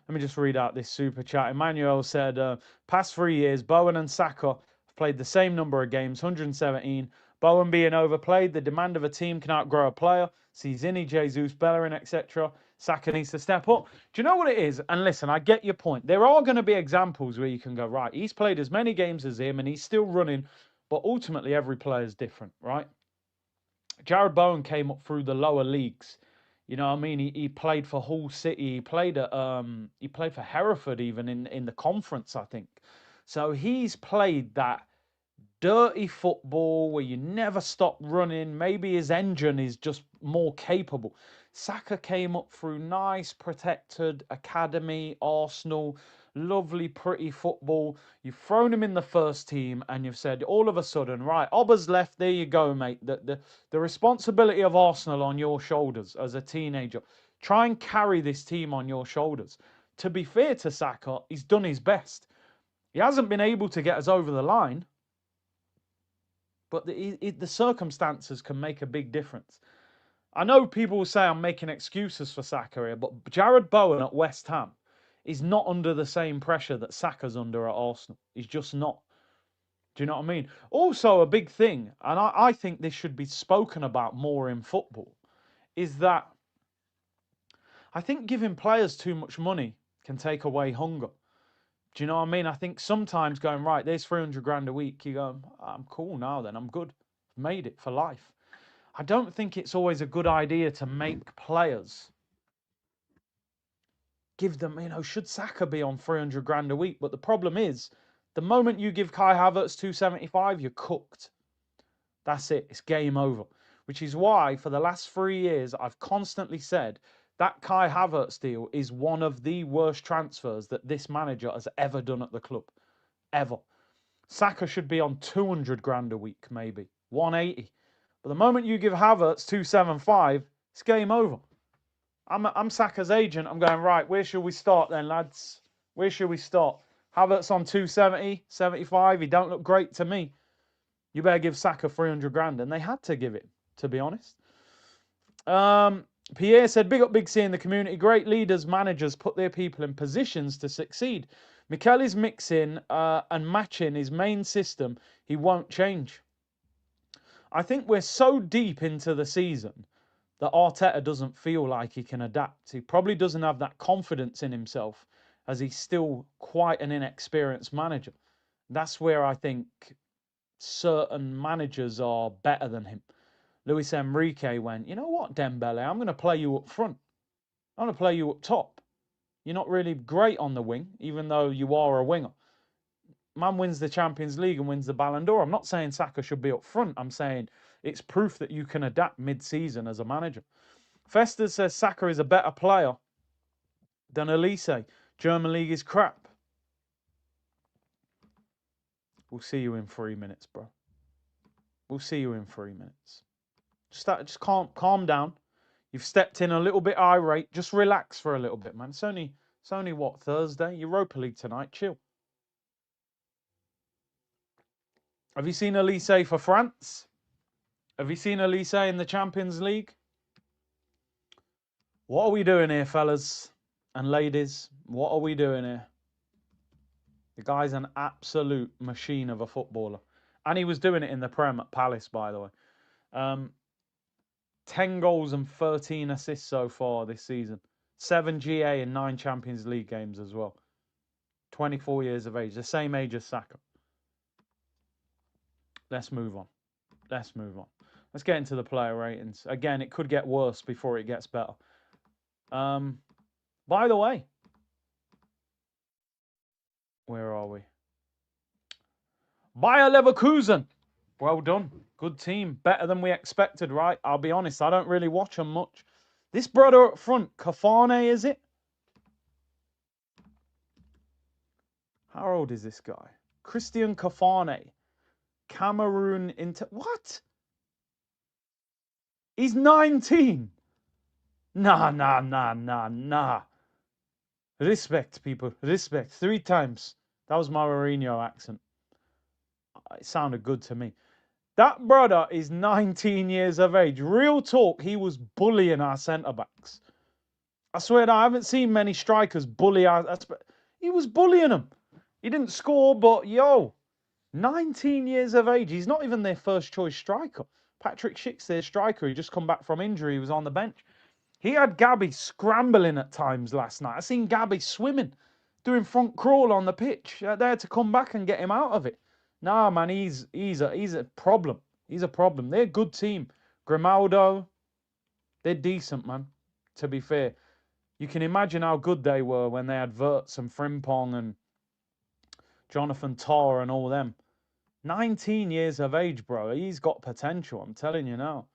Let me just read out this super chat. Emmanuel said, past 3 years, Bowen and Saka have played the same number of games, 117. Bowen being overplayed, the demand of a team can outgrow a player. See Zinni, Jesus, Bellerin, etc. Saka needs to step up. Do you know what it is? And listen, I get your point. There are going to be examples where you can go, right, he's played as many games as him and he's still running, but ultimately every player is different, right? Jared Bowen came up through the lower leagues. You know what I mean? He played for Hull City. He played for Hereford even in the conference, I think. So he's played that dirty football where you never stop running. Maybe his engine is just more capable. Saka came up through nice, protected academy, Arsenal, lovely, pretty football. You've thrown him in the first team and you've said all of a sudden, right, Obba's left, there you go, mate. The responsibility of Arsenal on your shoulders as a teenager. Try and carry this team on your shoulders. To be fair to Saka, he's done his best. He hasn't been able to get us over the line, but the circumstances can make a big difference. I know people will say I'm making excuses for Saka here, but Jared Bowen at West Ham is not under the same pressure that Saka's under at Arsenal. He's just not. Do you know what I mean? Also, a big thing, and I think this should be spoken about more in football, is that I think giving players too much money can take away hunger. Do you know what I mean? I think sometimes going, right, there's 300 grand a week, you go, I'm cool now then, I'm good. I've made it for life. I don't think it's always a good idea to make players give them, should Saka be on 300 grand a week? But the problem is, the moment you give Kai Havertz 275, you're cooked. That's it. It's game over. Which is why, for the last 3 years, I've constantly said that Kai Havertz deal is one of the worst transfers that this manager has ever done at the club. Ever. Saka should be on 200 grand a week, maybe. 180. But the moment you give Havertz 275, it's game over. I'm Saka's agent. I'm going, right, where should we start then, lads? Where should we start? Havertz on 270, 75. He don't look great to me. You better give Saka 300 grand. And they had to give it, to be honest. Pierre said, big up Big C in the community. Great leaders, managers put their people in positions to succeed. Mikel is mixing and matching his main system. He won't change. I think we're so deep into the season that Arteta doesn't feel like he can adapt. He probably doesn't have that confidence in himself as he's still quite an inexperienced manager. That's where I think certain managers are better than him. Luis Enrique went, you know what, Dembele, I'm going to play you up front. I'm going to play you up top. You're not really great on the wing, even though you are a winger. Man wins the Champions League and wins the Ballon d'Or. I'm not saying Saka should be up front. I'm saying it's proof that you can adapt mid-season as a manager. Festus says Saka is a better player than Elise. German League is crap. We'll see you in 3 minutes, bro. We'll see you in 3 minutes. Just calm down. You've stepped in a little bit irate. Just relax for a little bit, man. It's only what, Thursday? Europa League tonight. Chill. Have you seen Elise for France? Have you seen Elise in the Champions League? What are we doing here, fellas and ladies? What are we doing here? The guy's an absolute machine of a footballer. And he was doing it in the Prem at Palace, by the way. 10 goals and 13 assists so far this season. 7 GA and 9 Champions League games as well. 24 years of age. The same age as Saka. Let's move on. Let's move on. Let's get into the player ratings. Again, it could get worse before it gets better. By the way, where are we? Bayer Leverkusen. Well done. Good team. Better than we expected, right? I'll be honest, I don't really watch them much. This brother up front, Kafane, is it? How old is this guy? Christian Kafane. Cameroon Inter... What? He's 19. Nah. Respect, people. Respect. 3 times. That was my Mourinho accent. It sounded good to me. That brother is 19 years of age. Real talk, he was bullying our centre-backs. I swear I haven't seen many strikers bully our... He was bullying them. He didn't score, but yo, 19 years of age. He's not even their first choice striker. Patrick Schick's their striker. He just come back from injury. He was on the bench. He had Gabby scrambling at times last night. I seen Gabby swimming, doing front crawl on the pitch. They had to come back and get him out of it. Nah, man, he's a problem. He's a problem. They're a good team. Grimaldo, they're decent, man. To be fair, you can imagine how good they were when they had Havertz and Frimpong and Jonathan Tah and all them. 19 years of age, bro. He's got potential. I'm telling you now.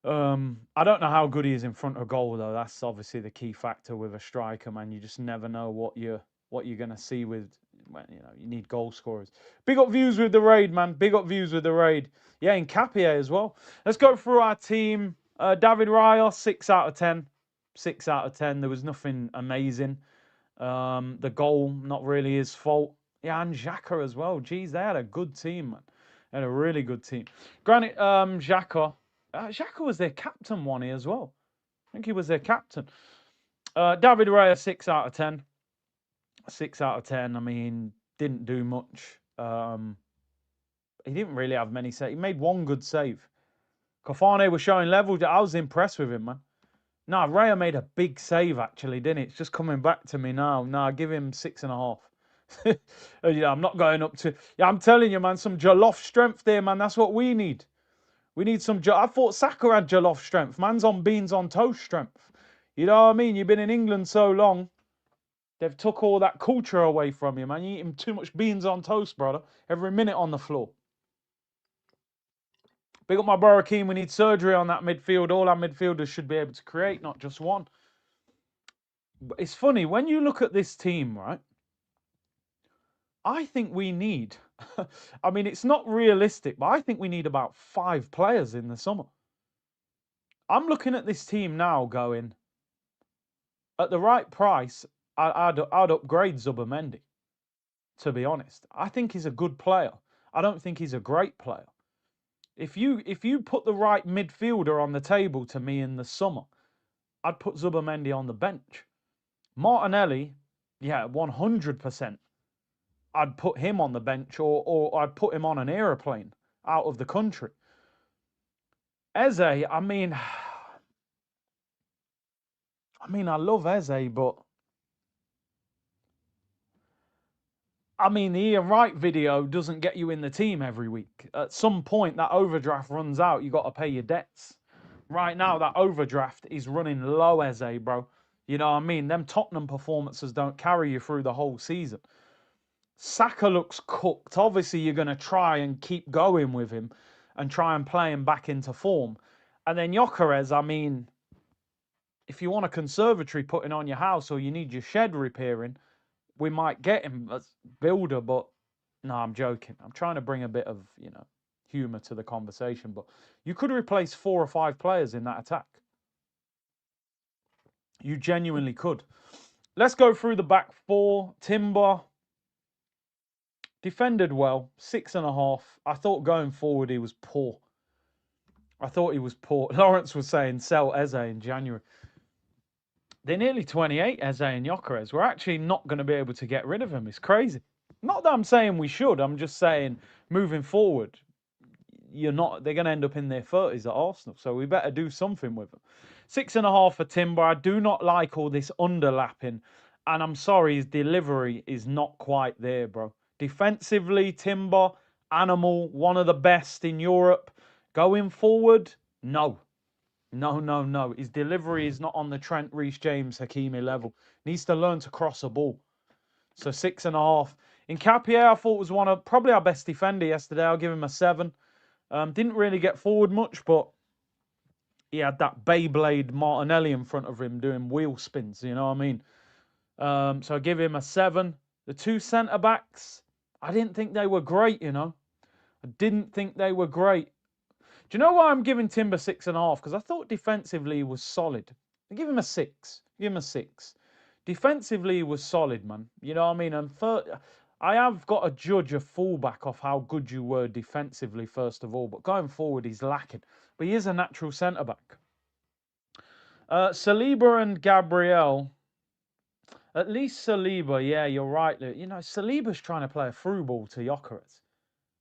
I don't know how good he is in front of goal though. That's obviously the key factor with a striker, man. You just never know what you're gonna see with when you need goal scorers. Big up views with the raid, man. Big up views with the raid. Yeah, in Capier as well. Let's go through our team. David Raya, 6 out of 10. 6 out of 10. There was nothing amazing. The goal, not really his fault. Yeah, and Jaca as well. Geez, they had a good team, man. They had a really good team. Granted, Jaca. Jaca was their captain one here as well. I think he was their captain. David Raya, 6 out of 10. 6 out of 10. I mean, didn't do much. He didn't really have many saves. He made one good save. Cafane was showing level. I was impressed with him, man. No, Raya made a big save, actually, didn't it? It's just coming back to me now. No, give him 6.5. Yeah, I'm not going up to... Yeah, I'm telling you, man, some Jollof strength there, man. That's what we need. We need some... I thought Saka had Jollof strength. Man's on beans on toast strength. You know what I mean? You've been in England so long. They've took all that culture away from you, man. You're eating too much beans on toast, brother. Every minute on the floor. Big up my bro Akeem. We need surgery on that midfield. All our midfielders should be able to create, not just one. But it's funny, when you look at this team, right? I think we need... I mean, it's not realistic, but I think we need about 5 players in the summer. I'm looking at this team now going, at the right price, I'd upgrade Zubimendi, to be honest. I think he's a good player. I don't think he's a great player. If you put the right midfielder on the table to me in the summer, I'd put Zubimendi on the bench. Martinelli, yeah, 100%. I'd put him on the bench or I'd put him on an aeroplane out of the country. Eze, I mean, I love Eze, but I mean, the Ian Wright video doesn't get you in the team every week. At some point, that overdraft runs out. You got to pay your debts. Right now, that overdraft is running low, Eze, bro. You know what I mean? Them Tottenham performances don't carry you through the whole season. Saka looks cooked. Obviously, you're going to try and keep going with him and try and play him back into form. And then Gyökeres, I mean, if you want a conservatory putting on your house or you need your shed repairing, we might get him as builder, but no, I'm joking. I'm trying to bring a bit of, humour to the conversation, but you could replace 4 or 5 players in that attack. You genuinely could. Let's go through the back 4. Timber defended well, 6.5. I thought going forward he was poor. Lawrence was saying sell Eze in January. They're nearly 28, Eze and Gyökeres. We're actually not going to be able to get rid of him. It's crazy. Not that I'm saying we should. I'm just saying moving forward, they're going to end up in their 30s at Arsenal. So we better do something with them. 6.5 for Timber. I do not like all this underlapping. And I'm sorry, his delivery is not quite there, bro. Defensively, Timber, animal, one of the best in Europe. Going forward, no. No. His delivery is not on the Trent, Reece James, Hakimi level. Needs to learn to cross a ball. So 6.5. In Capier, I thought was one of probably our best defender yesterday. I'll give him a 7. Didn't really get forward much, but he had that Beyblade Martinelli in front of him doing wheel spins, you know what I mean? So I give him a 7. The 2 centre-backs, I didn't think they were great, I didn't think they were great. Do you know why I'm giving Timber 6.5? Because I thought defensively he was solid. I give him a 6. Give him a 6. Defensively he was solid, man. You know what I mean? And I have got to judge a fullback off how good you were defensively, first of all. But going forward, he's lacking. But he is a natural centre-back. Saliba and Gabriel. At least Saliba, yeah, you're right. You know, Saliba's trying to play a through ball to Jokeres.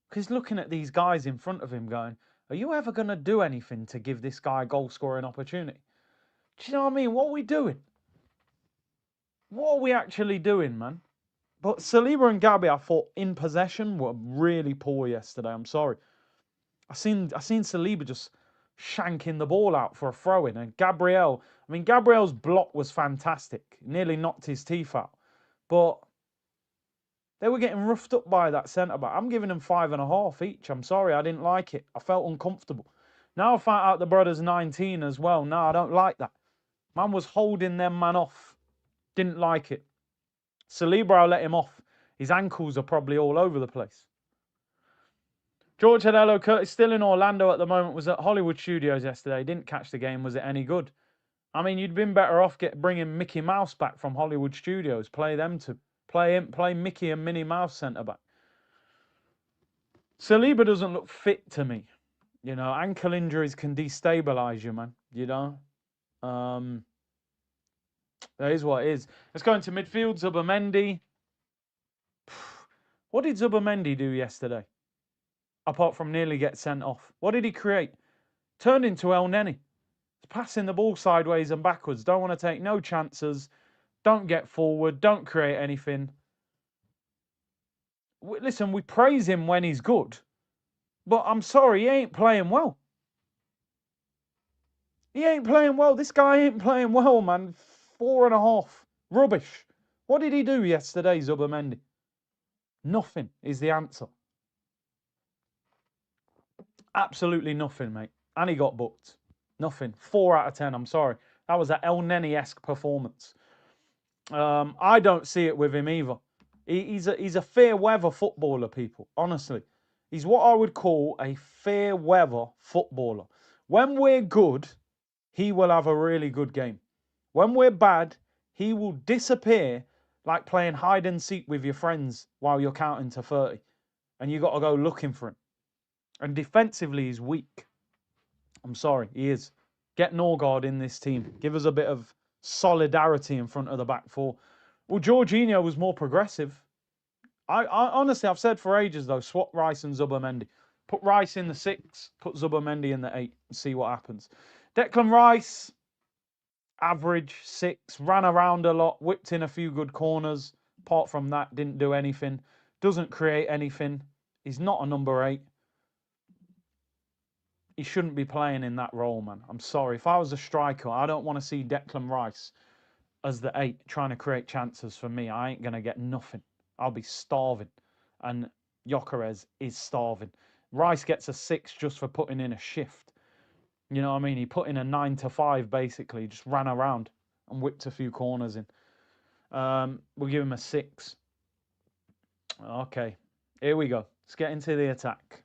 Because he's looking at these guys in front of him going, are you ever going to do anything to give this guy a goal-scoring opportunity? Do you know what I mean? What are we doing? What are we actually doing, man? But Saliba and Gabby, I thought, in possession, were really poor yesterday. I'm sorry. I seen Saliba just shanking the ball out for a throw-in. And Gabriel, I mean, Gabriel's block was fantastic. Nearly knocked his teeth out. But they were getting roughed up by that centre-back. I'm giving them 5.5 each. I'm sorry, I didn't like it. I felt uncomfortable. Now I found out the brother's 19 as well. No, I don't like that. Man was holding them man off. Didn't like it. Saliba, I'll let him off. His ankles are probably all over the place. George Hello Curtis, still in Orlando at the moment, was at Hollywood Studios yesterday. Didn't catch the game. Was it any good? I mean, you'd been better off bringing Mickey Mouse back from Hollywood Studios. Play them to play Mickey and Minnie Mouse centre back. Saliba doesn't look fit to me. You know, ankle injuries can destabilise you, man. You know, that is what it is. Let's go into midfield. Zubimendi. What did Zubimendi do yesterday? Apart from nearly get sent off. What did he create? Turned into El Neni. Passing the ball sideways and backwards. Don't want to take no chances. Don't get forward. Don't create anything. Listen, we praise him when he's good. But I'm sorry, he ain't playing well. He ain't playing well. This guy ain't playing well, man. 4.5. Rubbish. What did he do yesterday, Zubimendi? Nothing is the answer. Absolutely nothing, mate. And he got booked. Nothing. 4 out of 10, I'm sorry. That was an El Neni-esque performance. I don't see it with him either. He's a fair weather footballer, people. Honestly. He's what I would call a fair weather footballer. When we're good, he will have a really good game. When we're bad, he will disappear like playing hide and seek with your friends while you're counting to 30. And you got to go looking for him. And defensively, he's weak. I'm sorry, he is. Get Norgard in this team. Give us a bit of solidarity in front of the back four. Well, Jorginho was more progressive. I honestly, I've said for ages, though, swap Rice and Zubimendi. Put Rice in the 6, put Zubimendi in the 8, and see what happens. Declan Rice, average 6, ran around a lot, whipped in a few good corners. Apart from that, didn't do anything. Doesn't create anything. He's not a number 8. He shouldn't be playing in that role, man. I'm sorry. If I was a striker, I don't want to see Declan Rice as the 8 trying to create chances for me. I ain't going to get nothing. I'll be starving. And Jokeres is starving. Rice gets a 6 just for putting in a shift. You know what I mean? He put in a 9 to 5, basically. Just ran around and whipped a few corners in. We'll give him a 6. Okay. Here we go. Let's get into the attack.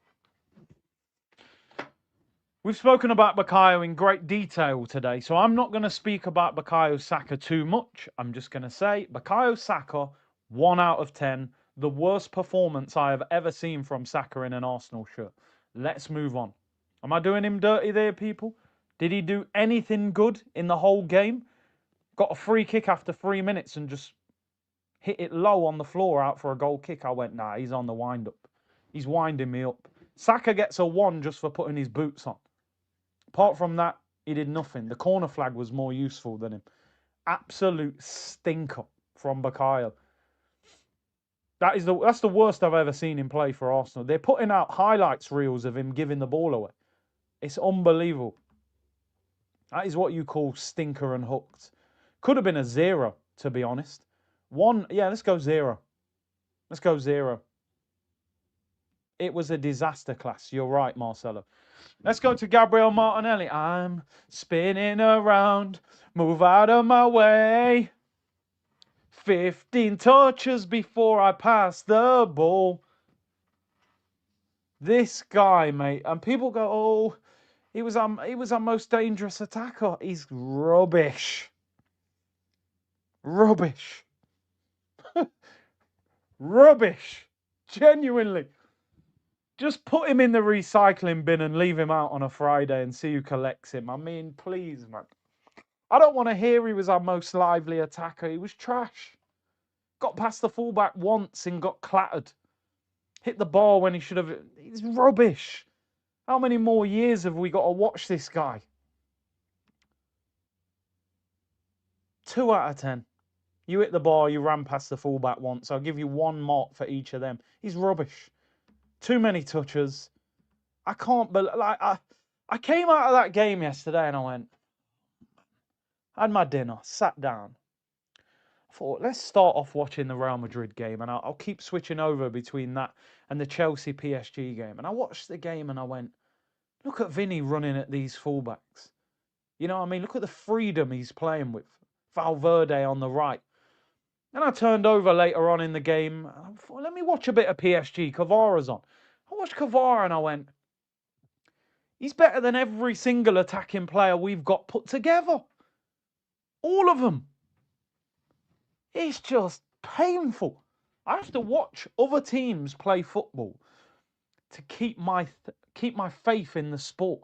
We've spoken about Bukayo in great detail today, so I'm not going to speak about Bukayo Saka too much. I'm just going to say Bukayo Saka, 1 out of 10, the worst performance I have ever seen from Saka in an Arsenal shirt. Let's move on. Am I doing him dirty there, people? Did he do anything good in the whole game? Got a free kick after 3 minutes and just hit it low on the floor out for a goal kick. I went, nah, he's on the wind-up. He's winding me up. Saka gets a 1 just for putting his boots on. Apart from that, he did nothing. The corner flag was more useful than him. Absolute stinker from Bukayo. That's the worst I've ever seen him play for Arsenal. They're putting out highlights reels of him giving the ball away. It's unbelievable. That is what you call stinker and hooked. Could have been a 0, to be honest. 1, yeah, let's go 0. Let's go 0. It was a disaster class. You're right, Marcelo. Let's go to Gabriel Martinelli. I'm spinning around. Move out of my way. 15 touches before I pass the ball. This guy, mate. And people go, oh, he was our most dangerous attacker. He's rubbish. Rubbish. Rubbish. Genuinely. Just put him in the recycling bin and leave him out on a Friday and see who collects him. I mean, please, man. I don't want to hear he was our most lively attacker. He was trash. Got past the fullback once and got clattered. Hit the ball when he should have. He's rubbish. How many more years have we got to watch this guy? 2 out of 10. You hit the ball, you ran past the fullback once. I'll give you 1 mark for each of them. He's rubbish. Too many touches. I can't believe. Like, I came out of that game yesterday and I went. I had my dinner, sat down. I thought, let's start off watching the Real Madrid game, and I'll keep switching over between that and the Chelsea PSG game. And I watched the game and I went, look at Vinny running at these fullbacks. You know what I mean? Look at the freedom he's playing with. Valverde on the right. And I turned over later on in the game. And I thought, let me watch a bit of PSG. Kvara's on. I watched Kvara and I went, he's better than every single attacking player we've got put together. All of them. It's just painful. I have to watch other teams play football to keep my faith in the sport.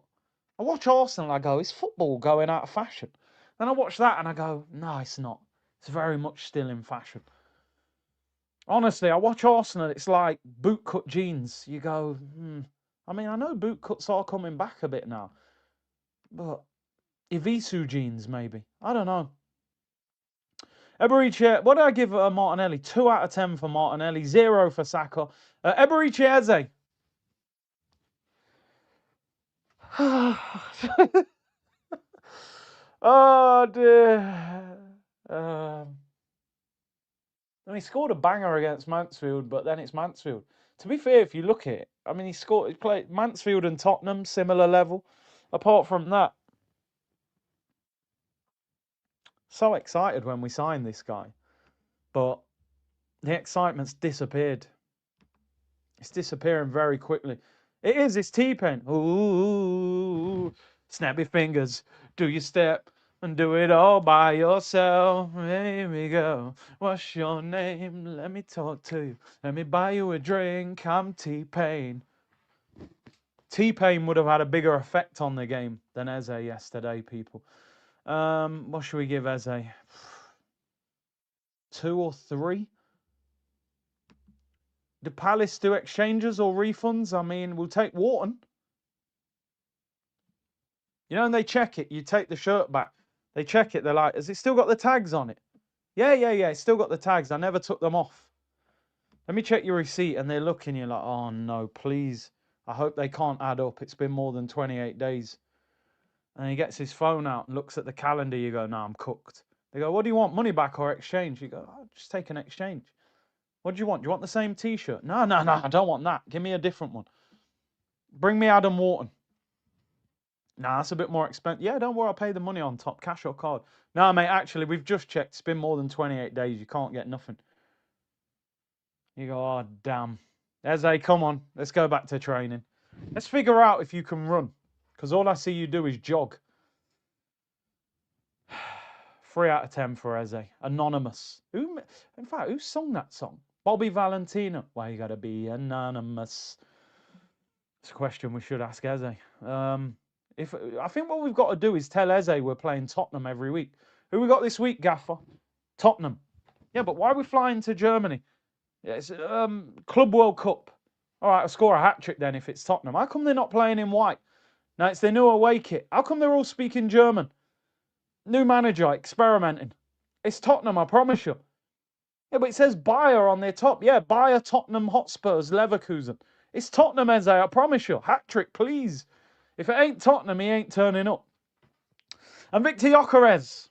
I watch Arsenal and I go, is football going out of fashion? Then I watch that and I go, no, it's not. It's very much still in fashion. Honestly, I watch Arsenal, it's like bootcut jeans. You go, I mean, I know bootcuts are coming back a bit now. But Ivisu jeans, maybe. I don't know. Eberiche, what did I give Martinelli? 2 out of 10 for Martinelli, 0 for Saka. Eberiche Eze. Oh dear. And he scored a banger against Mansfield, but then it's Mansfield. To be fair, if you look at it, I mean, he played Mansfield and Tottenham, similar level. Apart from that, so excited when we signed this guy, but the excitement's disappeared. It's disappearing very quickly. It is. It's T-Pain. Ooh, snap your fingers, do your step, and do it all by yourself. Here we go. What's your name? Let me talk to you. Let me buy you a drink. I'm T-Pain. T-Pain would have had a bigger effect on the game than Eze yesterday, people. What should we give Eze? 2 or 3? Do Palace do exchanges or refunds? I mean, we'll take Wharton. You know, and they check it. You take the shirt back. They check it. They're like, has it still got the tags on it? Yeah. It's still got the tags. I never took them off. Let me check your receipt. And they're looking. You're like, oh, no, please. I hope they can't add up. It's been more than 28 days. And he gets his phone out and looks at the calendar. You go, no, I'm cooked. They go, what do you want, money back or exchange? You go, oh, just take an exchange. What do you want? Do you want the same T-shirt? No, I don't want that. Give me a different one. Bring me Adam Wharton. Nah, that's a bit more expensive. Yeah, don't worry, I'll pay the money on top, cash or card. No, mate, actually, we've just checked. It's been more than 28 days. You can't get nothing. You go, oh, damn. Eze, come on. Let's go back to training. Let's figure out if you can run. Because all I see you do is jog. 3 out of 10 for Eze. Anonymous. In fact, who sung that song? Bobby Valentino. Why you gotta be anonymous? It's a question we should ask Eze. I think what we've got to do is tell Eze we're playing Tottenham every week. Who we got this week, Gaffer? Tottenham. Yeah, but why are we flying to Germany? Yeah, it's Club World Cup. All right, I'll score a hat-trick then if it's Tottenham. How come they're not playing in white? No, it's their new away kit. How come they're all speaking German? New manager, experimenting. It's Tottenham, I promise you. Yeah, but it says Bayer on their top. Yeah, Bayer, Tottenham, Hotspurs, Leverkusen. It's Tottenham, Eze, I promise you. Hat-trick, please. If it ain't Tottenham, he ain't turning up. And Victor Gyökeres.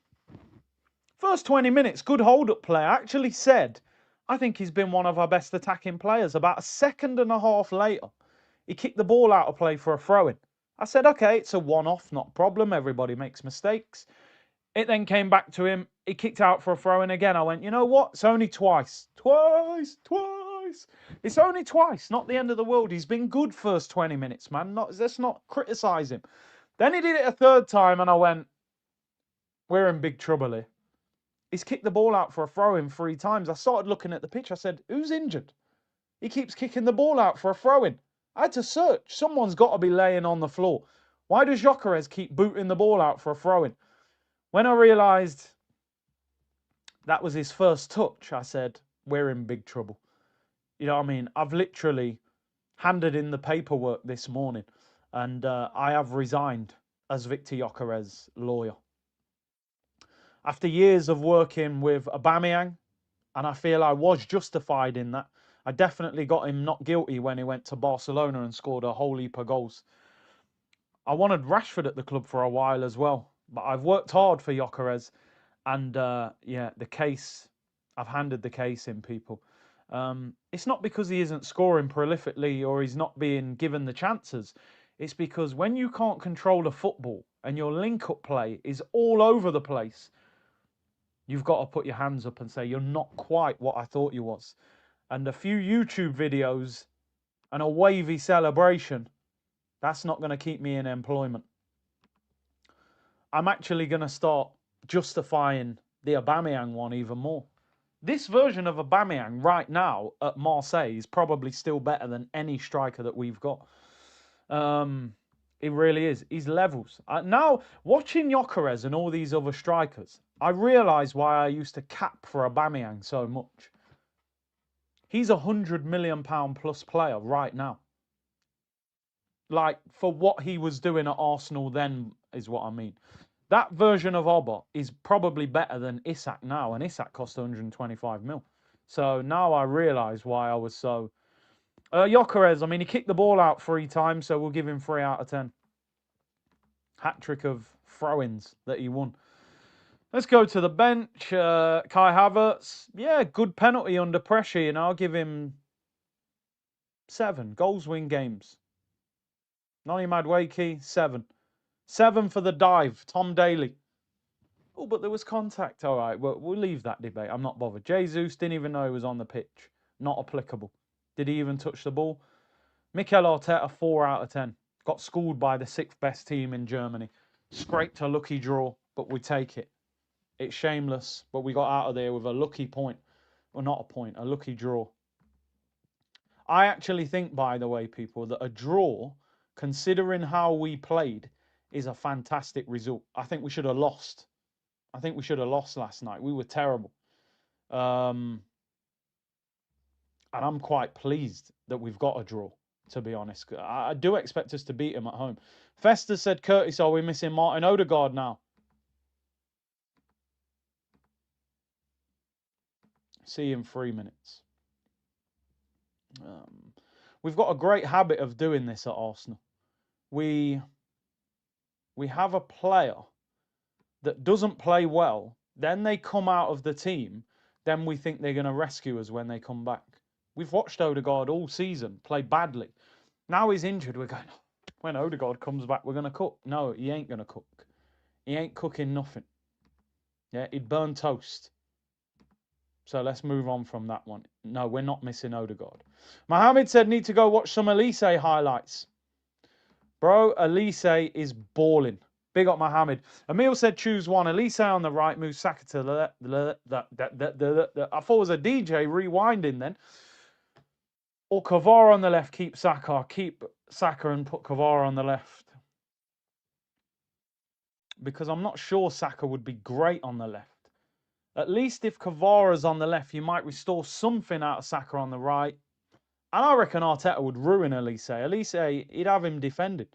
First 20 minutes, good hold-up play. I actually said, I think he's been one of our best attacking players. About a second and a half later, he kicked the ball out of play for a throw-in. I said, okay, it's a one-off, not a problem. Everybody makes mistakes. It then came back to him. He kicked out for a throw-in again. I went, you know what? It's only twice. Twice. It's only twice. Not the end of the world. He's been good first 20 minutes, man. Let's not criticise him. Then he did it a third time, and I went, we're in big trouble here. He's kicked the ball out for a throw-in 3 times. I started looking at the pitch. I said, who's injured? He keeps kicking the ball out for a throw-in. I had to search. Someone's got to be laying on the floor. Why does Gyökeres keep booting the ball out for a throw-in? When I realised that was his first touch, I said, we're in big trouble. You know what I mean? I've literally handed in the paperwork this morning, and I have resigned as Victor Gyökeres' lawyer. After years of working with Aubameyang, and I feel I was justified in that, I definitely got him not guilty when he went to Barcelona and scored a whole heap of goals. I wanted Rashford at the club for a while as well, but I've worked hard for Gyökeres, and yeah, the case, I've handed the case in, people. It's not because he isn't scoring prolifically or he's not being given the chances. It's because when you can't control the football and your link-up play is all over the place, you've got to put your hands up and say, you're not quite what I thought you was. And a few YouTube videos and a wavy celebration, that's not going to keep me in employment. I'm actually going to start justifying the Aubameyang one even more. This version of Aubameyang right now at Marseille is probably still better than any striker that we've got. It really is. He's levels. Now, watching Gyökeres and all these other strikers, I realise why I used to cap for Aubameyang so much. He's a £100 million plus player right now. Like, for what he was doing at Arsenal then is what I mean. That version of Oba is probably better than Isak now, and Isak cost 125 mil. So now I realise why I was so... Gyökeres, I mean, he kicked the ball out 3 times, so we'll give him 3 out of 10. Hat-trick of throw-ins that he won. Let's go to the bench. Kai Havertz, yeah, good penalty under pressure, you know. I'll give him 7. Goals win games. Noni Madueke, 7. 7 for the dive, Tom Daly. Oh, but there was contact. All right, we'll leave that debate. I'm not bothered. Jesus didn't even know he was on the pitch. Not applicable. Did he even touch the ball? Mikel Arteta, 4 out of 10. Got schooled by the 6th best team in Germany. Scraped a lucky draw, but we take it. It's shameless, but we got out of there with a lucky point. Well, not a point, a lucky draw. I actually think, by the way, people, that a draw, considering how we played, is a fantastic result. I think we should have lost. I think we should have lost last night. We were terrible. And I'm quite pleased that we've got a draw, to be honest. I do expect us to beat him at home. Festa said, Curtis, are we missing Martin Odegaard now? See you in 3 minutes. We've got a great habit of doing this at Arsenal. We have a player that doesn't play well, then they come out of the team, then we think they're going to rescue us when they come back. We've watched Odegaard all season play badly. Now he's injured, we're going, when Odegaard comes back, we're going to cook. No, he ain't going to cook. He ain't cooking nothing. Yeah, he'd burn toast. So let's move on from that one. No, we're not missing Odegaard. Mohammed said, need to go watch some Elise highlights. Bro, Elise is balling. Big up Mohammed. Emil said, choose one. Elise on the right, move Saka to the left. I thought it was a DJ rewinding then. Or Kvara on the left, keep Saka. Keep Saka and put Kvara on the left. Because I'm not sure Saka would be great on the left. At least if Kvara's on the left, you might restore something out of Saka on the right. And I reckon Arteta would ruin Elise. Elise, he'd have him defended.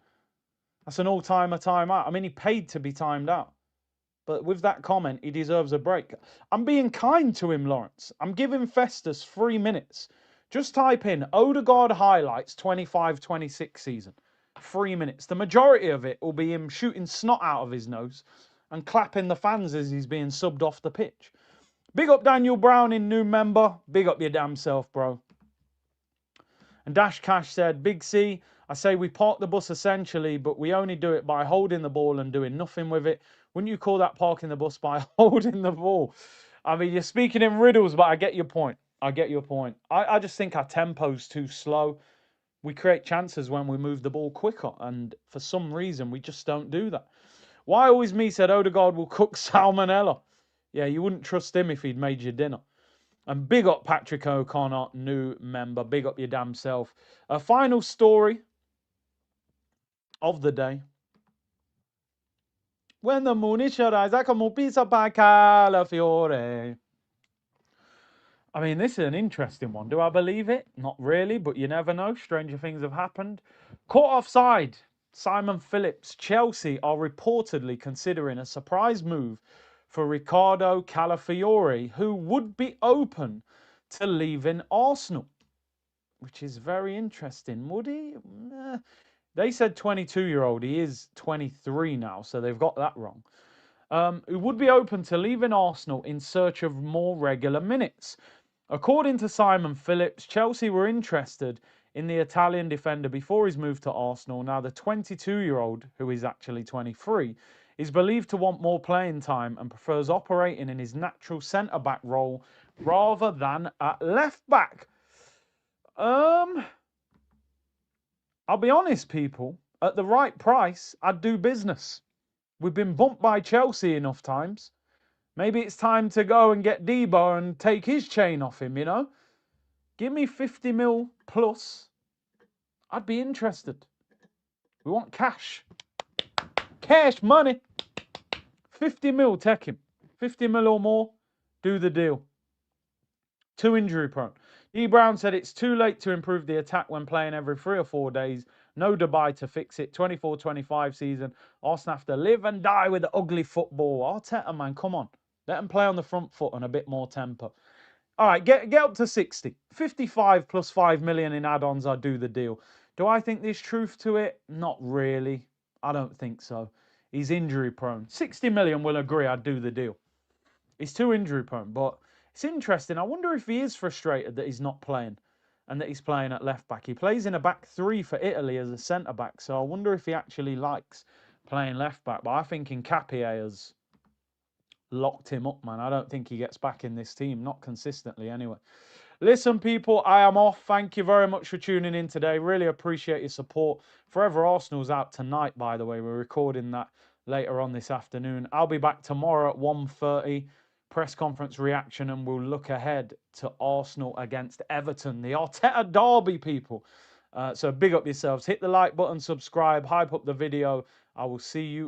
That's an all-timer timeout. I mean, he paid to be timed out. But with that comment, he deserves a break. I'm being kind to him, Lawrence. I'm giving Festus 3 minutes. Just type in Odegaard highlights 25-26 season. 3 minutes. The majority of it will be him shooting snot out of his nose and clapping the fans as he's being subbed off the pitch. Big up Daniel Browning, new member. Big up your damn self, bro. And Dash Cash said, Big C, I say we park the bus essentially, but we only do it by holding the ball and doing nothing with it. Wouldn't you call that parking the bus by holding the ball? I mean, you're speaking in riddles, but I get your point. I get your point. I just think our tempo's too slow. We create chances when we move the ball quicker, and for some reason, we just don't do that. Why always me said Odegaard will cook salmonella? Yeah, you wouldn't trust him if he'd made you dinner. And big up Patrick O'Connor, new member. Big up your damn self. A final story of the day. When the moon is shut eyes, I come on pizza by Calafiori. I mean, this is an interesting one. Do I believe it? Not really, but you never know. Stranger things have happened. Caught offside. Simon Phillips. Chelsea are reportedly considering a surprise move for Ricardo Calafiori, who would be open to leaving Arsenal, which is very interesting. Would he? They said 22-year-old. He is 23 now, so they've got that wrong. Who would be open to leaving Arsenal in search of more regular minutes. According to Simon Phillips, Chelsea were interested in the Italian defender before his move to Arsenal. Now, the 22-year-old, who is actually 23, is believed to want more playing time and prefers operating in his natural centre-back role rather than at left-back. I'll be honest, people. At the right price, I'd do business. We've been bumped by Chelsea enough times. Maybe it's time to go and get Debo and take his chain off him, you know? Give me 50 mil plus. I'd be interested. We want cash. Cash money. 50 mil, take him. 50 mil or more, do the deal. Too injury prone. E. Brown said it's too late to improve the attack when playing every 3 or 4 days. No Dubai to fix it. 24-25 season. Arsenal have to live and die with the ugly football. Arteta, man, come on. Let them play on the front foot and a bit more temper. All right, get up to 60. 55 plus 5 million in add-ons, I'd do the deal. Do I think there's truth to it? Not really. I don't think so. He's injury prone. 60 million will agree I'd do the deal. He's too injury prone, but it's interesting. I wonder if he is frustrated that he's not playing and that he's playing at left back. He plays in a back three for Italy as a centre back, so I wonder if he actually likes playing left back. But I think Nkapie has locked him up, man. I don't think he gets back in this team, not consistently anyway. Listen, people, I am off. Thank you very much for tuning in today. Really appreciate your support. Forever Arsenal's out tonight, by the way. We're recording that later on this afternoon. I'll be back tomorrow at 1:30. Press conference reaction, and we'll look ahead to Arsenal against Everton, the Arteta derby, people. So big up yourselves. Hit the like button, subscribe, hype up the video. I will see you